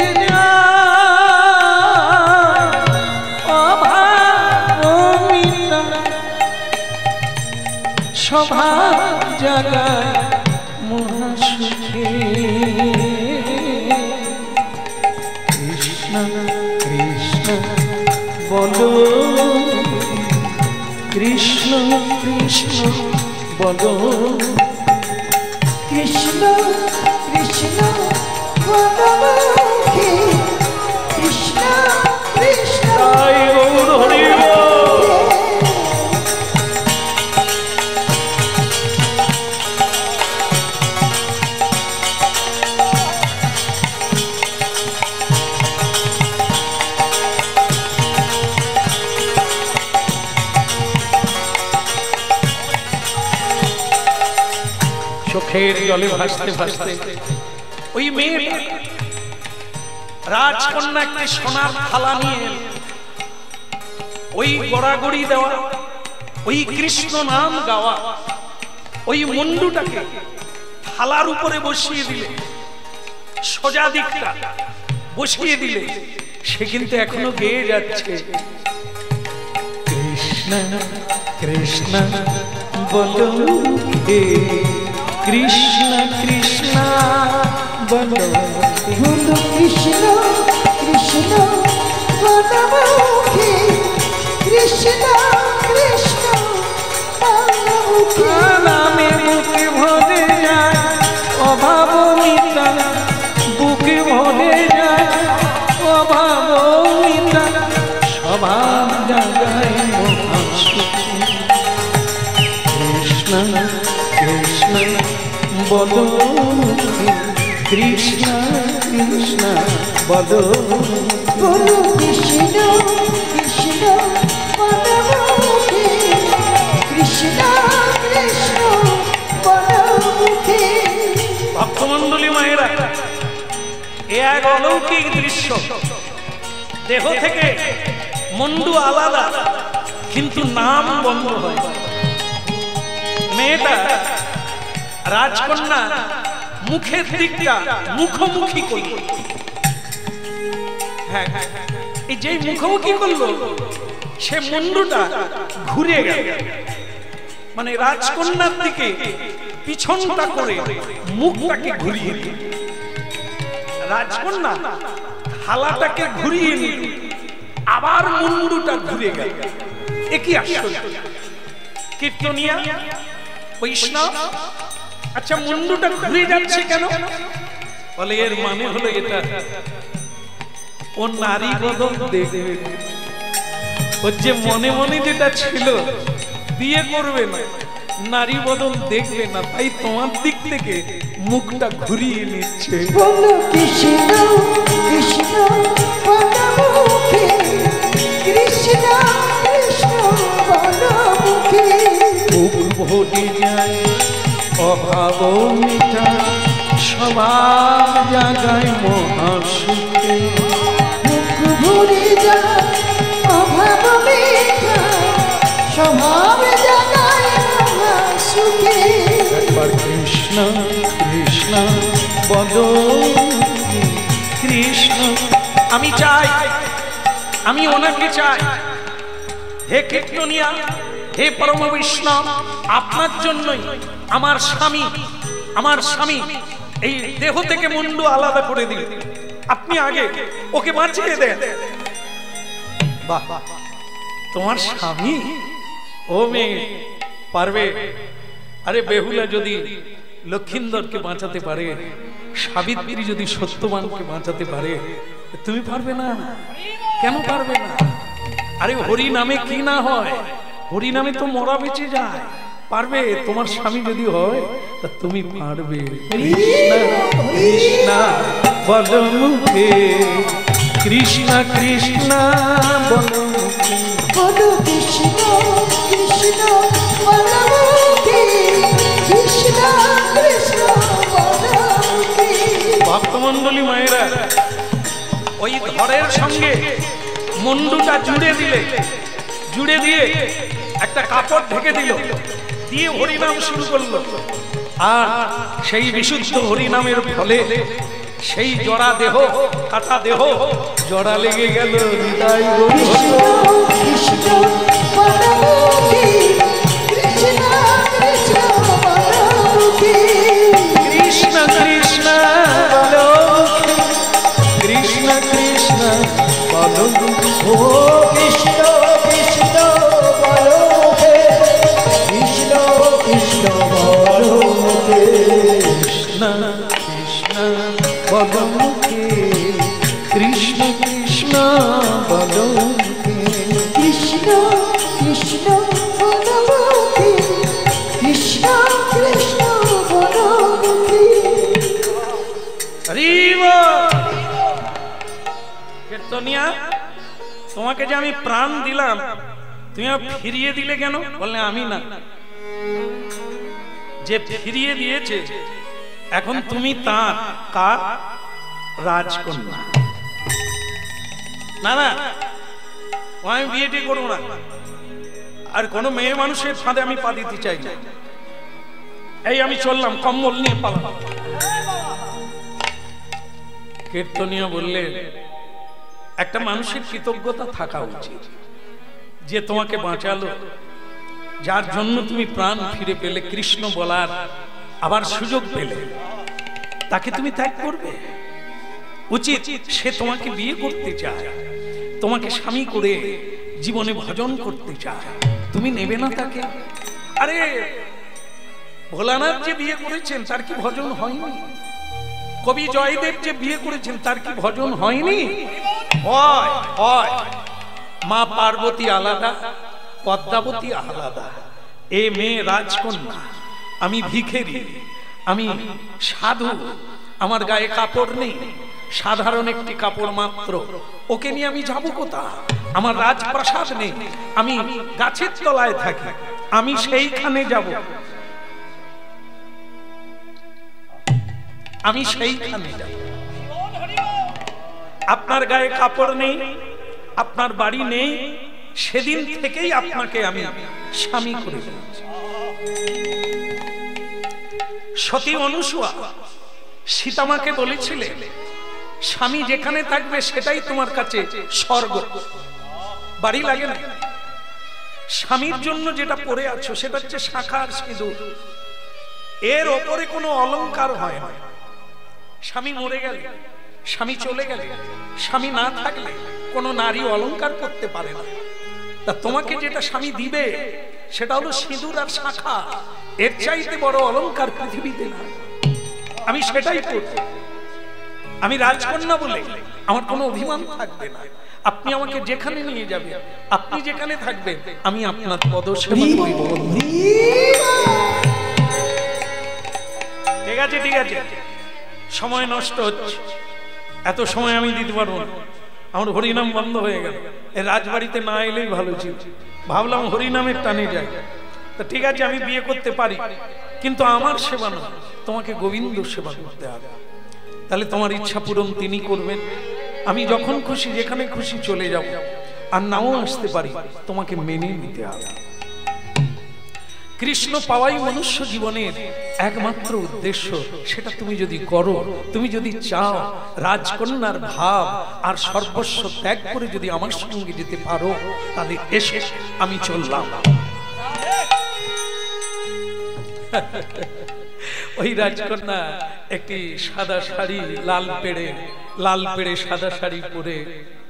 সভা জাগায় মহাসুখে। কৃষ্ণ কৃষ্ণ বলো, কৃষ্ণ কৃষ্ণ বলো, কৃষ্ণ কৃষ্ণ বলো মুখে, কৃষ্ণ কৃষ্ণ তাই গৌর হরি বল। চোখের জলে ভাসতে ভাসতে ওই মেয়েটা রাজকন্যা একটি সোনার থালা নিয়ে এল। ওই গড়াগড়ি দেওয়া, ওই কৃষ্ণ নাম গাওয়া, ওই মুন্ডুটাকে থালার উপরে বসিয়ে দিলে, সোজা দিকটা বসিয়ে দিলে সে কিন্তু এখনো গেয়ে যাচ্ছে, কৃষ্ণ কৃষ্ণ বলো হে, কৃষ্ণ কৃষ্ণ বলো, বলো কৃষ্ণ কৃষ্ণ বলো মুখে, কৃষ্ণ কৃষ্ণ বলো মুখে। নামে বুকে ভরে যায় অভাব মিতা, বুকে ভরে যায় অভাব মিতা, স্বভাব জাগায় মহাসুখে। কৃষ্ণ কৃষ্ণ বলো, কৃষ্ণ কৃষ্ণ বলো, বলো কৃষ্ণ কৃষ্ণ বলো মুখে, কৃষ্ণ কৃষ্ণ বলো মুখে। ভক্তমণ্ডলী মায়েরা, এ এক অলৌকিক দৃশ্য। দেহ থেকে মুন্ডু আলাদা, কিন্তু নাম বন্ধ হয়। মেয়েটা রাজকন্যা মুখের দিকটা মুখোমুখি করল। হ্যাঁ, এই যে মুখোমুখি করলো সে মুন্ডুটা ঘুরে গেল, মানে রাজকন্যার দিকে পিছনটা করে মুখটাকে ঘুরিয়ে দিল। রাজকন্যা থালাটাকে ঘুরিয়ে নিল, আবার মুন্ডুটা ঘুরে গেল। একই আশ্চর্য! কীর্তনিয়া বৈষ্ণব, আচ্ছা মুন্ডুটা ঘুরে যাচ্ছে কেন? বলে এর মানে হলো এটা ও নারী বদল দেখবে। ওর যে মনে মনে যেটা ছিল বিয়ে করবে না, নারী বদল দেখবে না, তাই তোমার দিক থেকে মুখটা ঘুরিয়ে নিচ্ছে। বলো কৃষ্ণ কৃষ্ণ বলো মুখে, কৃষ্ণ কৃষ্ণ বলো মুখে। বুক ভরে যায় অভাব মিটা, স্বভাব জাগায় মহাসুখে। মুখ ভরে যায় অভাব মিটা, স্বভাব জাগায় মহাসুখে। একবার কৃষ্ণ কৃষ্ণ বলো, কৃষ্ণ। আমি চাই, আমি ওনাকে চাই। হে কীর্তনিয়া, হে পরম বৈষ্ণব, আপনার জন্যই আমার স্বামী এই দেহ থেকে মুন্ডু আলাদা করে দিল। আপনি আগে ওকে বাঁচিয়ে দেন। বাহ, তোমার স্বামী? ও মেয়ে পারবে? আরে বেহুলা যদি লক্ষিন্দরকে বাঁচাতে পারে, সাবিত্রী যদি সত্যবানকে বাঁচাতে পারে, তুমি পারবে না? কেন পারবে না? আরে হরি নামে কি না হয়? হরি নামে তো মরা বেঁচে যায়। পারবে? তোমার স্বামী যদি হয় তা তুমি পারবে। কৃষ্ণ কৃষ্ণ বলো মুখে, কৃষ্ণ কৃষ্ণ বলো মুখে। বলো কৃষ্ণ কৃষ্ণ বলো মুখে, কৃষ্ণ কৃষ্ণ বলো মুখে। ভক্তমণ্ডলী মায়েরা, ওই ধরের সঙ্গে মুন্ডুটা জুড়ে দিয়ে একটা কাপড় ঢেকে দিল, দিয়ে হরিনাম শুরু করলো। আর সেই বিশুদ্ধ হরিনামের ফলে সেই জড়া দেহ, কাটা দেহ জড়া লেগে গেল। হৃদয় কৃষ্ণ কৃষ্ণ বলো মুখে, কৃষ্ণ কৃষ্ণ কৃষ্ণ বলো মুখে, কৃষ্ণ কৃষ্ণ বলো মুখে, কৃষ্ণ কৃষ্ণ বলো মুখে, কৃষ্ণ কৃষ্ণ বলো মুখে। কীর্তনিয়া, তোমাকে যে আমি প্রাণ দিলাম, তুমি ফিরিয়ে দিলে কেন? বললে আমি না, যে ফিরিয়ে দিয়েছে এখন তুমি তার কার রাজকন্যা। না না, আমি বিয়েটি করবো না, আর কোনো মেয়ে মানুষের ফাঁদে আমি পা দিতে চাই না। এই আমি চললাম, কম্বল নিয়ে পালাম। কীর্তনিয়া বললে, একটা মানুষের কৃতজ্ঞতা থাকা উচিত, যে তোমাকে বাঁচালো, যার জন্য তুমি প্রাণ ফিরে পেলে, কৃষ্ণ বলার আবার সুযোগ পেলে, তাকে তুমি ত্যাগ করবে? উচিত। সে তোমাকে বিয়ে করতে চায়, তোমাকে স্বামী করে জীবনে ভজন করতে চায়, তুমি নেবে না তাকে? আরে ভোলানাথ যে বিয়ে করেছেন তার কি ভজন হয়নি? কবি জয়দেব যে বিয়ে করেছেন তার কি ভজন হয়নি? হয় হয়। মা পার্বতী আলাদা, পদ্মাবতী আলাদা। এ মেয়ে রাজকন্যা, আমি ভিখারি, আমি সাধু, আমার গায়ে কাপড় নেই, সাধারণ একটি কাপড় মাত্র। ওকে নিয়ে আমি যাবো কোথায়? আমার রাজপ্রাসাদ নেই, আমি গাছের তলায় থাকি, আমি সেইখানে যাব, আমি সেইখানে যাব। আপনার গায়ে কাপড় নেই, আপনার বাড়ি নেই, সেদিন থেকেই আপনাকে আমি স্বামী করে দিয়েছি। সতী অনুসূয়া সীতামাকে বলেছিলেন, স্বামী যেখানে থাকবে সেটাই তোমার কাছে স্বর্গ। বাড়ি লাগে না, স্বামীর জন্য যেটা পরে আছো সেটা হচ্ছে শাঁখা আর সিঁদুর, এর ওপরে কোনো অলংকার হয় না। স্বামী মরে গেলে, স্বামী চলে গেলে, স্বামী না থাকলে কোনো নারী অলংকার করতে পারে না। তা তোমাকে যেটা স্বামী দিবে সেটা হলো সিঁদুর আর শাঁখা, এর চাইতে বড় অলংকার পৃথিবীতে না। আমি সেটাই করব। আমি রাজকন্যা বলে আমার কোনো অভিমান থাকবে না। আপনি আমাকে যেখানে নিয়ে যাবেন, আপনি যেখানে থাকবেন, আমি আপনার পদসেবা করিব। ঠিক আছে ঠিক আছে, সময় নষ্ট হচ্ছে, এত সময় আমি দিতে পারবো না। আমার হরিনাম বন্ধ হয়ে গেল, এই রাজবাড়িতে না এলেই ভালো ছিল। ভাবলাম হরিনামের টানে যাই, তা ঠিক আছে আমি বিয়ে করতে পারি, কিন্তু আমার সেবা না, তোমাকে গোবিন্দ সেবা করতে হবে। তাহলে তোমার ইচ্ছা পূরণ তিনি করবেন। আমি যখন খুশি যেখানে খুশি চলে যাব, আর নাও আসতে পারি, তোমাকে মেনে নিতে হবে। কৃষ্ণ পাওয়াই মনুষ্য জীবনের একমাত্র উদ্দেশ্য। সেটা তুমি যদি করো, তুমি যদি চাও, রাজকন্যার ভাব আর সর্বস্ব ত্যাগ করে যদি আমার সঙ্গে যেতে পারো, তাহলে এসে আমি চললাম। ওই রাজকন্যা একটি সাদা শাড়ি, লাল পেড়ে সাদা শাড়ি পরে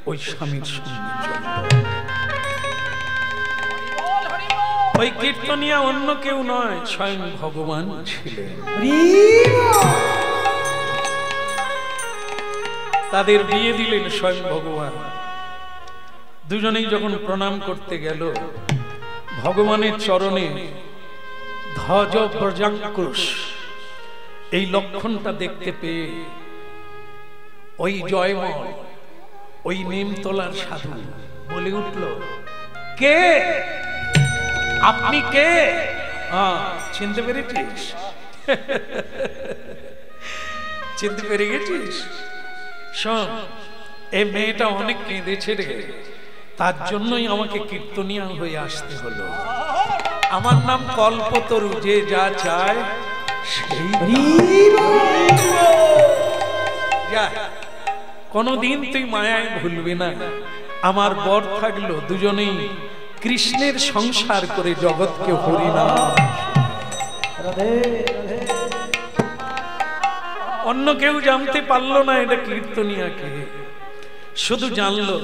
ওই স্বামীর সঙ্গে চলল। ওই কীর্তনিয়া অন্য কেউ নয়, স্বয়ং ভগবান ছিলেন। তাদের বিয়ে দিলেন স্বয়ং ভগবান। দুজনেই যখন প্রণাম করতে গেল, ভগবানের চরণে ধ্বজ ব্রজাঙ্কুশ এই লক্ষণটা দেখতে পেয়ে ওই জয়মল, ওই নিমতলার সাধু বলে উঠল, কে আপনি? কে? চিনতে পেরেছিস? চিনতে পেরে গেছিস? শোন, এই মেয়েটা অনেক কেঁদেছে রে, তার জন্যই আমাকে কীর্তনিয়া হয়ে আসতে হলো। আমার নাম কল্পতরু, যে যা চায় সেই। কোনদিন তুই মায়ায় ভুলবি না। আমার বর থাকলো, দুজনেই কৃষ্ণের সংসার করে জগৎকে হরিনাম। অন্য কেউ জানতে পারলো না এটা কীর্তনিয়াকে, শুধু জানলো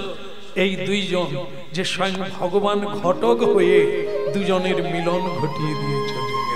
এই দুইজন যে স্বয়ং ভগবান ঘটক হয়ে দুজনের মিলন ঘটিয়ে দিয়ে চলে গেল।